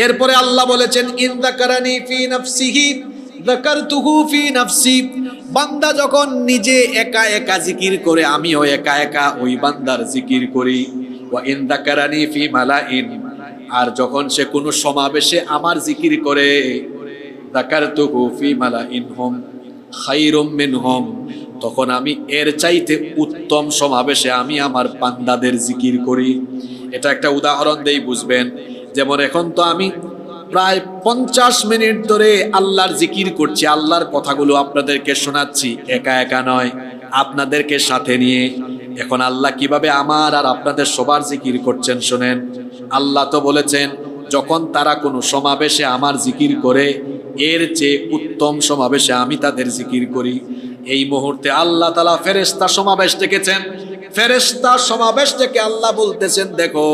এরপরে আল্লাহ বলেছেন, ইন যাকারানি ফি নাফসিহি যাকারতুহু ফি নাফসি, বান্দা যখন নিজে একা একা জিকির করে, আমিও একা একা ওই বান্দার জিকির করি। ওয়া ইন যাকারানি ফি মালাইন, আর যখন সে কোনো সমাবেশে আমার জিকির করে, যাকারতুহু ফি মালাইনহুম খায়রুম মিনহুম, তখন আমি এর চাইতে উত্তম সমাবেশে আমি আমার বান্দাদের জিকির করি। এটা একটা উদাহরণ দেই, বুঝবেন। যেমন এখন তো আমি প্রায় 50 মিনিট ধরে আল্লাহর জিকির করছি, আল্লাহর কথাগুলো আপনাদেরকে শোনাচ্ছি, একা একা নয়, আপনাদেরকে সাথে নিয়ে। এখন আল্লাহ কিভাবে আমার আর আপনাদের সবার জিকির করছেন শুনেন। আল্লাহ তো বলেছেন, যখন তারা কোনো সমাবেশে আমার জিকির করে, এর চেয়ে উত্তম সমাবেশে আমি তাদের জিকির করি। এই মুহূর্তে আল্লাহ তাআলা ফেরেশতা সমাবেশ ডেকেছেন। ফেরেশতা সমাবেশ থেকে আল্লাহ বলতেছেন, দেখো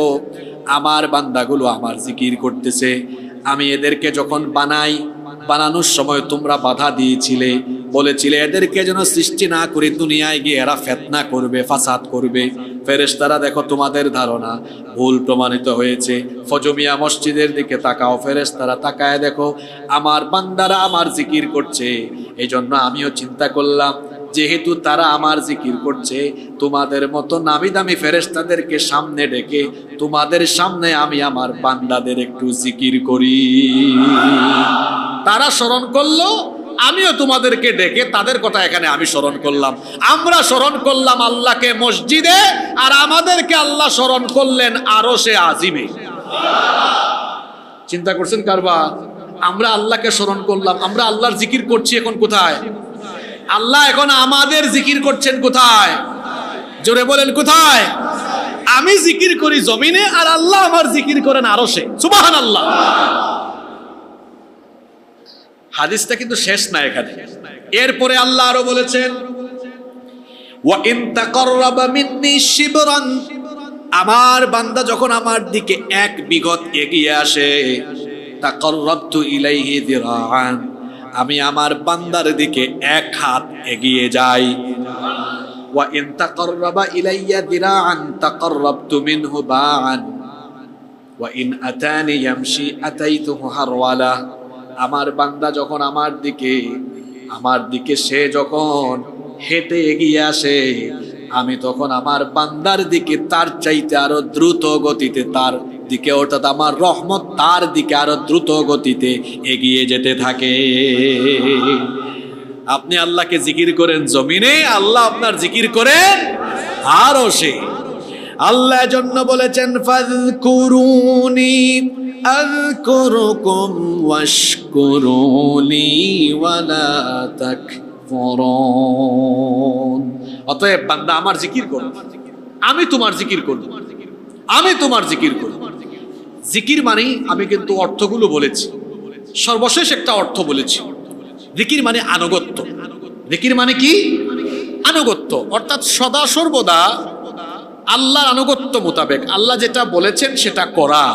আমার বান্দাগুলো আমার জিকির করতেছে। আমি এদেরকে যখন বানাই, বানানোর সময় তোমরা বাধা দিয়েছিলে, বলেছিলে এদেরকে যেন সৃষ্টি না করে দুনিয়ায় গিয়ে এরা ফিতনা করবে, ফাসাদ করবে। ফেরেশতারা দেখো তোমাদের ধারণা ভুল প্রমাণিত হয়েছে। ফজমিয়া মসজিদের দিকে তাকাও, ফেরেশতারা তাকায় দেখো আমার বান্দারা আমার জিকির করছে। এই জন্য আমিও চিন্তা করলাম, যেহেতু তারা আমার জিকির করছে, তোমাদের মতো নামি দামি ফেরেশতাদেরকে সামনে ডেকে তোমাদের সামনে আমি আমার বান্দাদের একটু জিকির করি। তারা স্মরণ করলো, আমিও তোমাদেরকে ডেকে তাদের কথা এখানে আমি স্মরণ করলাম। আমরা স্মরণ করলাম আল্লাহকে মসজিদে, আর আমাদেরকে আল্লাহ স্মরণ করলেন আরশে আজিমে। চিন্তা করছেন কারবা? আমরা আল্লাহকে স্মরণ করলাম, আমরা আল্লাহর জিকির করছি এখন কোথায়? আল্লাহ এখন আমাদের জিকির করছেন কোথায়? জোরে বলেন কোথায়? আমি জিকির করি জমিনে, আর আল্লাহ আমার জিকির করেন আরশে। সুবহানাল্লাহ। হাদিসটা কিন্তু শেষ না এখানে। এরপরে আল্লাহ আরো বলেছেন, ওয়া ইন তাকাররাবা মিন্নি শিবরান, আমার বান্দা যখন আমার দিকে এক বিঘত এগিয়ে আসে, তাকাররাবতু ইলাইহি যিরাআন, আমি আমার বান্দার দিকে এক হাত এগিয়ে যাই। ওয়া ইন তাকাররাবা ইলাইয়া যিরাআন তাকাররাবতু মিনহু বাআন ওয়া ইন আতানি ইয়ামশি আতাইতুহু হারওয়ালা, আমার বান্দা যখন আমার দিকে সে যখন হেঁটে এগিয়ে আসে, আমি তখন আমার বান্দার দিকে তার চাইতে আরো দ্রুত গতিতে তার দিকে, অর্থাৎ আমার রহমত তার দিকে আরো দ্রুত গতিতে এগিয়ে যেতে থাকে। আপনি আল্লাহকে জিকির করেন জমিনে, আল্লাহ আপনার জিকির করেন আরশে। আল্লাহ জন্য বলেছেন, ফাযকুরুনি আযকুরুকুম ওয়াশকুরুলি ওয়ালা তাকফুরুন। অতএব বান্দা আমার জিকির করো, আমি তোমার জিকির করব, আমি তোমার জিকির করব। জিকির মানে আমি কিন্তু অর্থগুলো বলেছি, সর্বশেষ একটা অর্থ বলেছি। জিকির মানে আনুগত্য। জিকির মানে কি? আনুগত্য, অর্থাৎ সদা সর্বদা আল্লাহর আনুগত্য মোতাবেক আল্লাহ যেটা বলেছেন সেটা করা,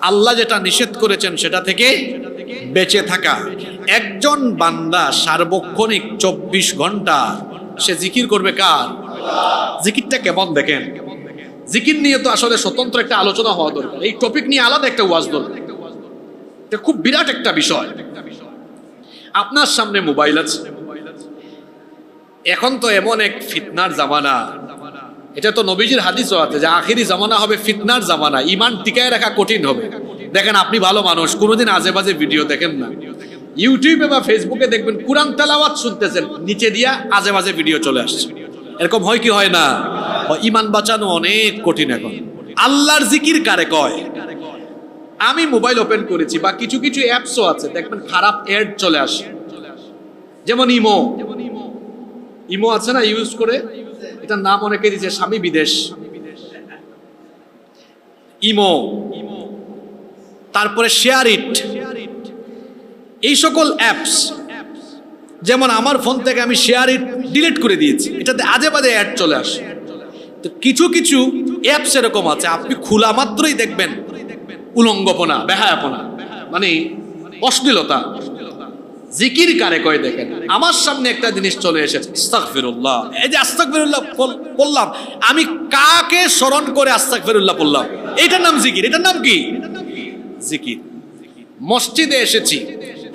আল্লাহ যেটা নিষেধ করেছেন সেটা থেকে বেঁচে থাকা। একজন বান্দা সার্বক্ষণিক 24 ঘন্টা সে জিকির করবে কার? জিকিরটা কেমন দেখেন। জিকির নিয়ে তো আসলে স্বতন্ত্র একটা আলোচনা হওয়া দরকার, এই টপিক নিয়ে আলাদা একটা ওয়াজ দরকার। এটা খুব বিরাট একটা বিষয়। আপনার সামনে মোবাইল আছে, এখন তো এমন এক ফিতনার জামানা, এটা তো নবীজির হাদিসও আছে যে আখিরি জামানা হবে ফিতনার জামানা, ঈমান টিকায় রাখা কঠিন হবে। দেখেন আপনি ভালো মানুষ, কোনোদিন আজে বাজে ভিডিও দেখেন না। ইউটিউবে বা ফেসবুকে দেখবেন কুরআন তেলাওয়াত শুনতেছেন, নিচে দিয়া আজে বাজে ভিডিও চলে আসছে। এরকম হয় কি হয় না? ঈমান বাঁচানো অনেক কঠিন এখন। আল্লাহর জিকির কারে কয়? আমি মোবাইল ওপেন করেছি বা কিছু কিছু অ্যাপসও আছে, দেখবেন খারাপ অ্যাড চলে আসে। যেমন ইমো আছে না, ইউজ করে, এটার নাম অনেকে দিয়েছে স্বামী বিদেশ। ইমো, তারপরে শেয়ার ইট, এই সকল অ্যাপস। যেমন আমার ফোন থেকে আমি শেয়ার ইট ডিলিট করে দিয়েছি, এটাতে আজে বাজে অ্যাড চলে আসে। তো কিছু কিছু অ্যাপস এরকম আছে, আপনি খোলা মাত্রই দেখবেন উলঙ্গপনা, বেহায়াপনা, মানে অশ্লীলতা। জিকির কারে কয় দেখেন, আমার সামনে একটা জিনিস চলে এসেছে, আস্তাগফিরুল্লাহ। এই যে আস্তাগফিরুল্লাহ বললাম, আমি কাকে স্মরণ করে আস্তাগফিরুল্লাহ বললাম? এটার নাম জিকির। এটার নাম কি? জিকির। মসজিদে এসেছি,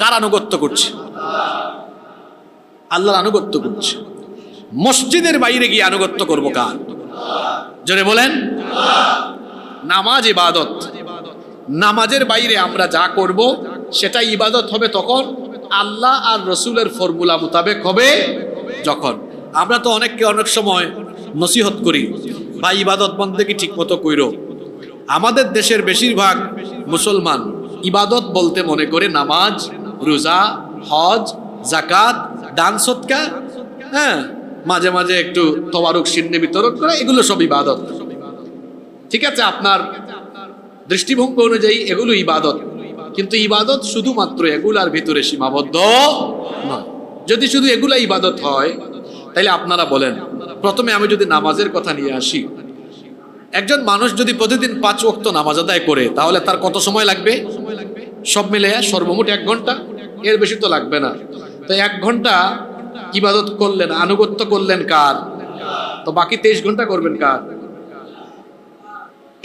কার আনুগত্য করছি? আল্লাহর আনুগত্য করছি। মসজিদের বাইরে গিয়ে আনুগত্য করব কার? জোরে বলেন। নামাজ ইবাদত। নামাজের বাইরে আমরা যা করব সেটা ইবাদত হবে তখন আল্লাহ আর রসুলের ফর্মুলা মোতাবেক হবে যখন। আমরা তো অনেককে অনেক সময় নসিহত করি, ভাই ইবাদত বন্দেগী ঠিক মতো কইরো। আমাদের দেশের বেশিরভাগ মুসলমান ইবাদত বলতে মনে করে নামাজ, রোজা, হজ, জাকাত, দান সদকা, হ্যাঁ, মাঝে মাঝে একটু তবারুক সিন্নি বিতরণ করা, এগুলো সব ইবাদত। ঠিক আছে, আপনার দৃষ্টিভঙ্গি অনুযায়ী এগুলো ইবাদত, কিন্তু ইবাদত শুধুমাত্র এগুলার ভিতরে সীমাবদ্ধ নয়। যদি শুধু এগুলা ইবাদত হয় তাহলে আপনারা বলেন, প্রথমে আমি যদি নামাজের কথা নিয়ে আসি, একজন মানুষ যদি প্রতিদিন 5 ওয়াক্ত নামাজ আদায় করে তাহলে তার কত সময় লাগবে? সব মিলে সর্বমোট 1 ঘন্টা, এর বেশি তো লাগবে না। তো 1 ঘন্টা ইবাদত করলেন, আনুগত্য করলেন কার? তো বাকি 23 ঘন্টা করবেন কার?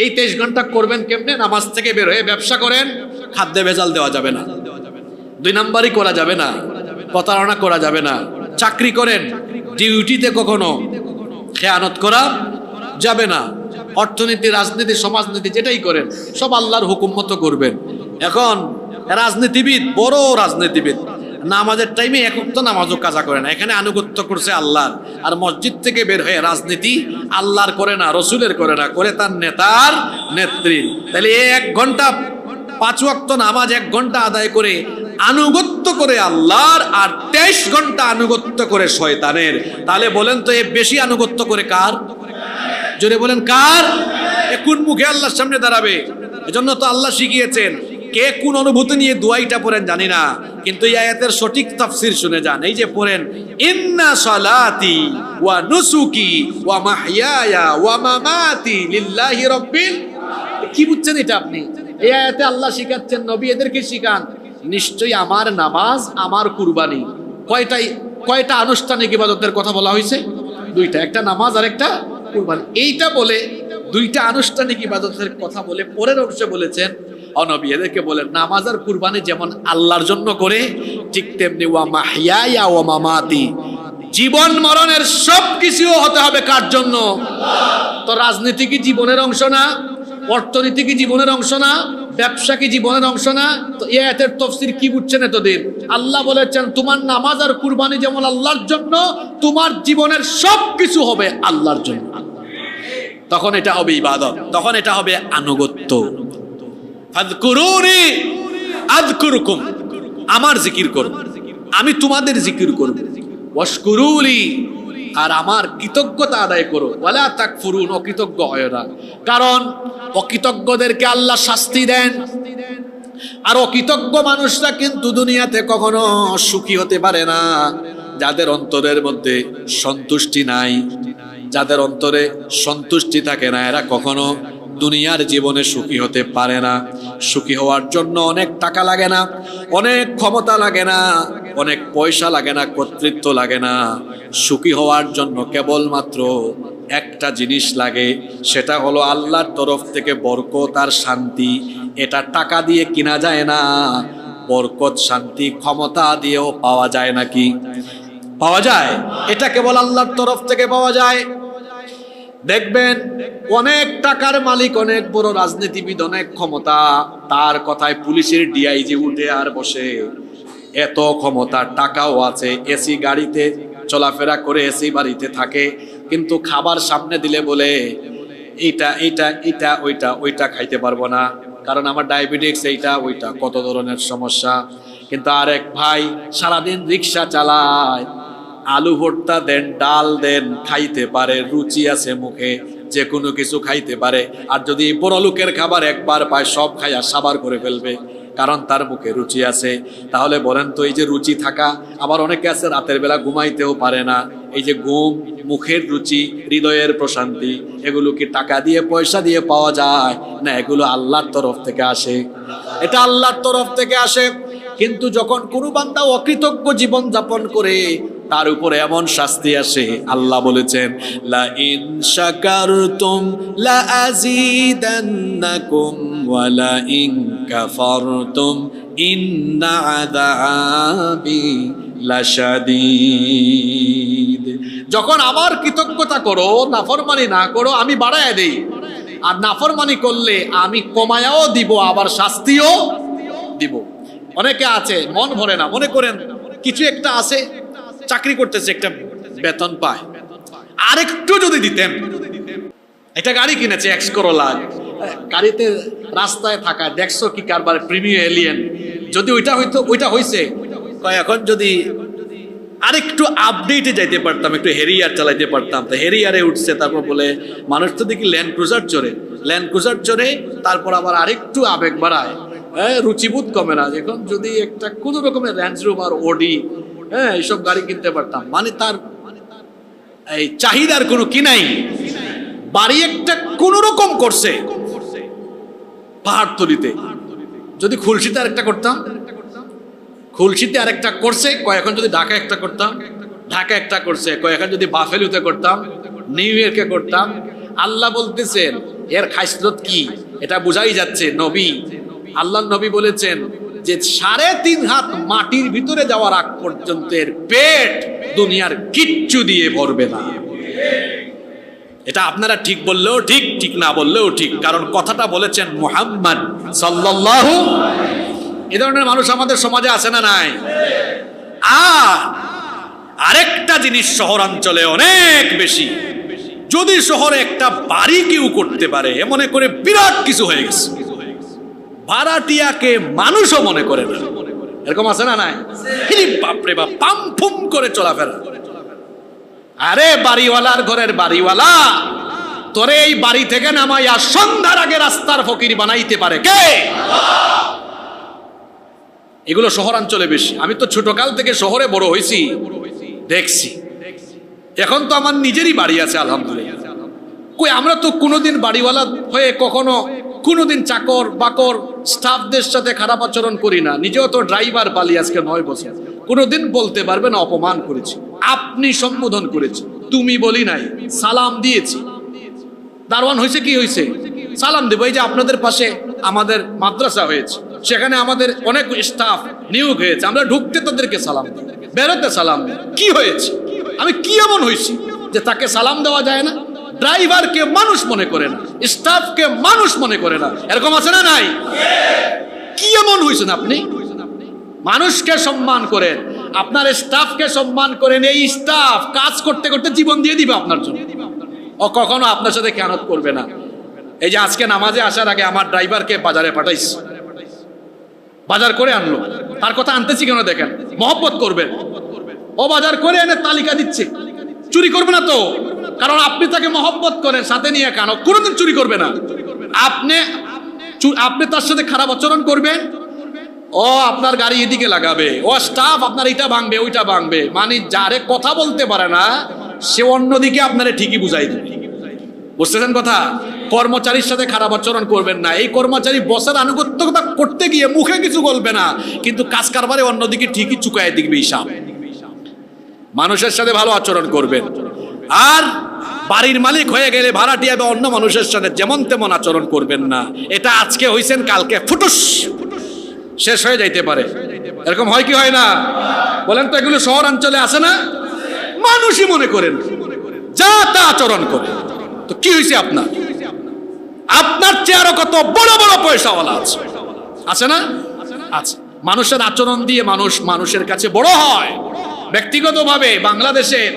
এই 23 ঘন্টা করবেন কেমনে? নামাজ থেকে বের হয়ে ব্যবসা করেন, খাদ্যে ভেজাল দেওয়া যাবে না, 2 নাম্বারই করা যাবে না, প্রতারণা করা যাবে না। চাকরি করেন, ডিউটিতে কখনো খেয়ানত করা যাবে না। অর্থনীতি, রাজনীতি, সমাজনীতি যেটাই করেন সব আল্লাহর হুকুম মতো করবেন। এখন রাজনীতিবিদ, বড় রাজনীতিবিদ, নামাজের টাইমে এক ওয়াক্ত নামাজও কাজা করে না, এখানে আনুগত্য করছে আল্লাহর। আর মসজিদ থেকে বের হয়ে রাজনীতি আল্লাহর করে না, রসুলের করে না, করে তার নেতার নেত্রী। তাহলে 1 ঘন্টা 5 ওয়াক্ত নামাজ 1 ঘন্টা আদায় করে আনুগত্য করে আল্লাহর, আর 23 ঘন্টা আনুগত্য করে শয়তানের। তাহলে বলেন তো, এ বেশি আনুগত্য করে কার? জোরে বলেন কার? এ কোন মুখে আল্লাহর সামনে দাঁড়াবে? এজন্য তো আল্লাহ শিখিয়েছেন, কে কোন অনুভূতি নিয়ে দুআইটা পড়েন জানি না, কিন্তু এই আয়াতের সঠিক তাফসীর শুনে যান। এই যে পড়েন, ইন্না সালাতি ওয়া নুসুকি ওয়া মাহইয়ায়া ওয়া মামাতি লিল্লাহি রাব্বিল, কি বুঝছেন এটা আপনি? এই আয়াতে আল্লাহ শিখাচ্ছেন, নবী এদেরকে শিখান, নিশ্চয়ই আমার নামাজ, আমার কুরবানি। কয়টা আনুষ্ঠানিক ইবাদতের কথা বলা হয়েছে? 2টা, একটা নামাজ আর একটা কুরবানি। এইটা বলে 2টা আনুষ্ঠানিক ইবাদতের কথা বলে পরের অংশে বলেছেন, নবী এদেরকে বলেন, নামাজ আর কুরবানি যেমন আল্লাহর জন্য করে, ঠিক তেমনি ওয়া মাহইয়ায়া ওয়া মামাতি, জীবন মরণের সব কিছু হতে হবে কার জন্য? তো রাজনীতি কি জীবনের অংশ না? অর্থনীতি কি জীবনের অংশ না? ব্যবসা কি জীবনের অংশ না? তো এই আয়াতের তাফসীর কি বুঝছেন এতদিন? আল্লাহ বলেছেন, তোমার নামাজ আর কুরবানি যেমন আল্লাহর জন্য, তোমার জীবনের সব কিছু হবে আল্লাহর জন্য। তখন এটা হবে ইবাদত, তখন এটা হবে আনুগত্য। ফাযকুরুনি আযকুরুকুম, আমার জিকির করো, আমি তোমাদের জিকির করব। ওয়াশকুরুলি, আর আমার কৃতজ্ঞতা আদায় করো। ওয়ালা তাকফুরুন, অকৃতজ্ঞ হয় না। কারণ অকৃতজ্ঞদেরকে আল্লাহ শাস্তি দেন। আর অকৃতজ্ঞ মানুষরা কিন্তু দুনিয়াতে কখনো সুখী হতে পারে না। যাদের অন্তরের মধ্যে সন্তুষ্টি নাই, যাদের অন্তরে সন্তুষ্টি থাকে না, এরা কখনো দুনিয়ার জীবনে সুখী হতে পারে না। সুখী হওয়ার জন্য অনেক টাকা লাগে না, অনেক ক্ষমতা লাগে না, অনেক পয়সা লাগে না, কর্তৃত্ব লাগে না। সুখী হওয়ার জন্য কেবলমাত্র একটা জিনিস লাগে, সেটা হলো আল্লাহর তরফ থেকে বরকত আর শান্তি। এটা টাকা দিয়ে কিনা যায় না। বরকত, শান্তি, ক্ষমতা দিয়েও পাওয়া যায় নাকি? পাওয়া যায়। এটা কেবল আল্লাহর তরফ থেকে পাওয়া যায়। দেখবেন অনেক টাকার মালিক, অনেক বড় রাজনীতিবিদ, অনেক ক্ষমতা, তার কথায় পুলিশের ডিআইজি উঠে আর বসে, এত ক্ষমতা, টাকাও আছে, এসি গাড়িতে চলাফেরা করে, এসি বাড়িতে থাকে, কিন্তু খাবার সামনে দিলে বলে এইটা এইটা এইটা ওইটা ওইটা খাইতে পারবো না, কারণ আমার ডায়াবেটিক্স, এইটা ওইটা, কত ধরনের সমস্যা। কিন্তু আরেক ভাই সারাদিন রিক্সা চালায়, আলু ভর্তা দেন, ডাল দেন, খাইতে পারে, রুচি আছে মুখে, যে কোনো কিছু খাইতে পারে। আর যদি বড় লোকের খাবার একবার পায়, সব খাইয়া সাবার করে ফেলবে, কারণ তার মুখে রুচি আছে। তাহলে বলেন তো, এই যে রুচি থাকা, আবার অনেকে আছে রাতের বেলা ঘুমাইতেও পারে না। এই যে ঘুম, মুখের রুচি, হৃদয়ের প্রশান্তি, এগুলো কি টাকা দিয়ে, পয়সা দিয়ে পাওয়া যায় না? এগুলো আল্লাহর তরফ থেকে আসে, এটা আল্লাহর তরফ থেকে আসে। কিন্তু যখন কোনো বান্দা অকৃতজ্ঞ জীবন যাপন করে, তার উপরে এমন শাস্তি আসে। আল্লাহ বলেছেন, লা ইন শাকারতুম লা আযীদান্নাকুম ওয়া লা ইন কাফারতুম ইন্না আযাবি লাশাদীদ। যখন আমার কৃতজ্ঞতা করো, নাফরমানি না করো, আমি বাড়ায়া দেই। আর নাফরমানি করলে আমি কমায়াও দিব, আবার শাস্তিও দিব। অনেকে আছে মন ভরে না, মনে করেন কিছু একটা আছে, চাকরি করতেছে, একটা বেতন পায়, আরেকটু যদি দিতেন, একটা গাড়ি কিনেছে 1 করোড় লাখ, গাড়িতে রাস্তায় থাকা দেখছো কি কারবার, প্রিমিয়ার এলিয়েন, যদি ওইটা হইতো, ওইটা হইছে, এখন যদি আরেকটু আপডেটে যাইতে পারতাম, একটু হেরিয়ার চালাইতে পারতাম। তো হেরিয়ারে উঠছে, তারপর বলে মানুষ তো দেখি ল্যান্ড ক্রুজার চড়ে, ল্যান্ড ক্রুজার চড়ে, তারপর আবার আরেকটু আবেগ বাড়ায়, রুচিবোধ কমে না। এখন যদি একটা কোন রকমের রেঞ্জ রোভার, ওডি, এইসব গাড়ি কিনতে পারতাম, মানে তার এই চাহিদার কোনো কি নাই। বাড়ি একটা কোন রকম করছে পাহাড়তলিতে, যদি খুলশিতে আরেকটা করতাম, খুলশিতে আরেকটা করছে, এখন যদি ঢাকা একটা করতাম, ঢাকা একটা করছে, এখন যদি বাফেলুতে করতাম, নিউ ইয়র্কে করতাম। আল্লাহ বলতেছেন এর খাসলত কি, এটা বোঝাই যাচ্ছে। নবী, আল্লাহ নবী বলেছেন যে 3.5 হাত মাটির ভিতরে যাওয়ার আগ পর্যন্ত এর পেট দুনিয়ার কিচ্ছু দিয়ে ভরবে না। এটা আপনারা ঠিক বললেও ঠিক, ঠিক না বললেও ঠিক, কারণ কথাটা বলেছেন মুহাম্মদ সাল্লাল্লাহু। এই ধরনের মানুষ আমাদের সমাজে আছে না নাই? আর আরেকটা জিনিস শহরাঞ্চলে অনেক বেশি। যদি শহরে একটা বাড়ি কেউ করতে পারে, মনে করে বিরাট কিছু হয়ে গেছে, ভাড়াটিয়াকে মানুষও মনে করে না। এরকম আছে না নাই? বাপরে বাপ, পাম ফুম করে চলাফেরা। আরে বাড়িওয়ালার ঘরের বাড়িওয়ালা, তোরে এই বাড়ি থেকে নামাইয়া সন্ধ্যার আগে রাস্তার ফকির বানাইতে পারে কে? এগুলো শহরাঞ্চলে বেশি। আমি তো ছোটকাল থেকে শহরে বড় হয়েছি, দেখছি। এখন তো আমার নিজেরই বাড়ি আছে আলহামদুলিল্লাহ। কই আমরা তো কোনোদিন বাড়িওয়ালা হয়ে কখনো কোনোদিন চাকর বাকর স্টাফদের সাথে খারাপ আচরণ করি না। নিজেও তো ড্রাইভার পালি আজকে 9 বছর। কোনোদিন বলতে পারবে না অপমান করেছি, আপনি সম্বোধন করেছি, তুমি বলি নাই, সালাম দিয়েছি। দারওয়ান হয়েছে কি হয়েছে, সালাম দেবো। এই যে আপনাদের পাশে আমাদের মাদ্রাসা হয়েছে, সেখানে আমাদের অনেক স্টাফ নিয়োগ হয়েছে, আমরা ঢুকতে তাদেরকে সালাম দিই, বেরোতে সালাম দিই। কি হয়েছে, আমি কি এমন হয়েছি যে তাকে সালাম দেওয়া যায় না? ড্রাইভারকে মানুষ মনে করে না, স্টাফকে মানুষ মনে করে না, এরকম আছে না নাই? কি এমন হয়েছেন আপনি? মানুষকে সম্মান করেন, আপনার স্টাফকে সম্মান করেন। এই স্টাফ কাজ করতে করতে জীবন দিয়ে দিবে আপনার জন্য, ও কখনো আপনার সাথে খেয়ানত করবে না। এই যে আজকে নামাজে আসার আগে আমার ড্রাইভারকে বাজারে পাঠাইছি, বাজার করে আনলো। তার কথা আনতেছি কেন দেখেন, মহব্বত করবেন। ও বাজার করে এনে তালিকা দিচ্ছে, চুরি করবে না তো, কারণ আপনি তাকে মহব্বত করেন, সাথে নিয়ে কেন কোনোদিন চুরি করবে না। আপনি তার সাথে খারাপ আচরণ করবেন, ও আপনার গাড়ি এদিকে লাগাবে, ও স্টাফ আপনার এটা ভাঙবে ওইটা ভাঙবে। মানে যারে কথা বলতে পারে না সে অন্যদিকে আপনারে ঠিকই বুঝাই দেবে। বুঝতেছেন কথা? কর্মচারীর সাথে খারাপ আচরণ করবেন না। এই কর্মচারী বসের আনুগত্যতা করতে গিয়ে মুখে কিছু বলবে না, কিন্তু কাজ কারবারে অন্যদিকে ঠিকই চুকায় দিবে হিসাব। মানুষের সাথে ভালো আচরণ করবেন। আর বাড়ির মালিক হয়ে গেলে ভাড়াটিয়া বা অন্য মানুষের সাথে যেমন তেমন আচরণ করবেন না। এটা আজকে হইছেন, কালকে ফুটুস শেষ হয়ে যাইতে পারে। এরকম হয় কি হয় না বলেন তো? এগুলো শহরাঞ্চলে আছে না? মানুষই মনে করেন, যা তা আচরণ করে। তো কি হয়েছে আপনার? আপনার চেয়ারও কত বড় বড় পয়সাওয়ালা আছে, আছে না? আছে। মানুষের আচরণ দিয়ে মানুষ মানুষের কাছে বড় হয়। ব্যক্তিগতভাবে বাংলাদেশের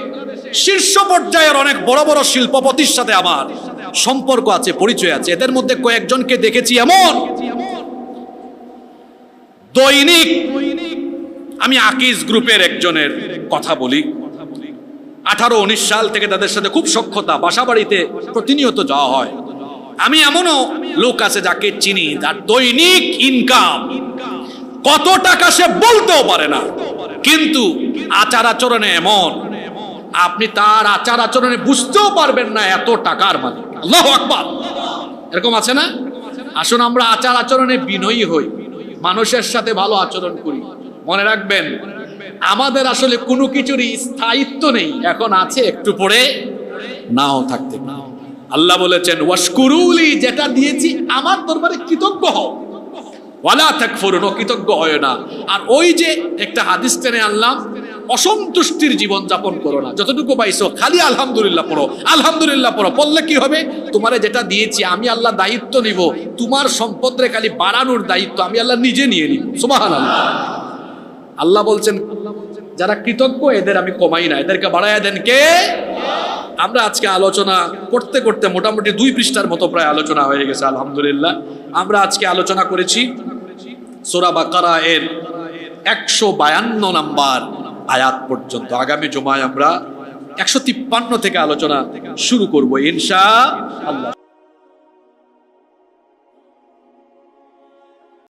শীর্ষ পর্যায়ের অনেক বড় বড় শিল্পপতির সাথে আমার সম্পর্ক আছে, পরিচয় আছে। এদের মধ্যে কয়েকজনকে দেখেছি এমন, দৈনিক আমি আকিজ গ্রুপের একজনের কথা বলি, 18-19 সাল থেকে তাদের সাথে খুব সখ্যতা, বাসা বাড়িতে প্রতিনিয়ত যাওয়া হয়। আমি এমনও লোক আছে যাকে চিনি, যার দৈনিক ইনকাম কত টাকা সে বলতেও পারে না, কিন্তু আচার আচরণে এমন, আপনি তার আচার আচরণে বুঝতেও পারবেন না এত টাকার মালিক। আল্লাহু আকবার। এরকম আছে না? আসুন আমরা আচার আচরণে বিনয়ী হই, মানুষের সাথে ভালো আচরণ করি। মনে রাখবেন, আমাদের আসলে কোনো কিছুরই স্থায়িত্ব নেই, এখন আছে, একটু পরে নাও থাকতে। আল্লাহ বলেছেন ওয়াশকুরুলি, যেটা দিয়েছি আমার দরবারে কৃতজ্ঞ হও, ওয়ালা তাকফুরুন, কৃতজ্ঞ হয় না। আর ওই যে একটা হাদিস টেনে আনলাম, অসন্তুষ্টির জীবন যাপন করো না। যতটুকু পাইছো খালি আলহামদুলিল্লাহ পড়ো, আলহামদুলিল্লাহ পড়ো। পড়লে কি হবে? তোমারে যেটা দিয়েছি আমি আল্লাহ দায়িত্ব নিব, তোমার সম্পদরে খালি বাড়ানোর দায়িত্ব আমি আল্লাহ নিজে নিয়ে নিব। সুবহানাল্লাহ। আল্লাহ বলছেন যারা কৃতজ্ঞ এদের আমি কমাই না, এদেরকে বাড়াইয়া দেন কে? আমরা আজকে আলোচনা করতে করতে মোটামুটি 2 পৃষ্ঠার মতো প্রায় আলোচনা হয়ে গেছে আলহামদুলিল্লাহ। আমরা আজকে আলোচনা করেছি সূরা বাকারা এর 152 নম্বর আয়াত পর্যন্ত। আগামী জুমায় আমরা 153 থেকে আলোচনা শুরু করব ইনশাআল্লাহ।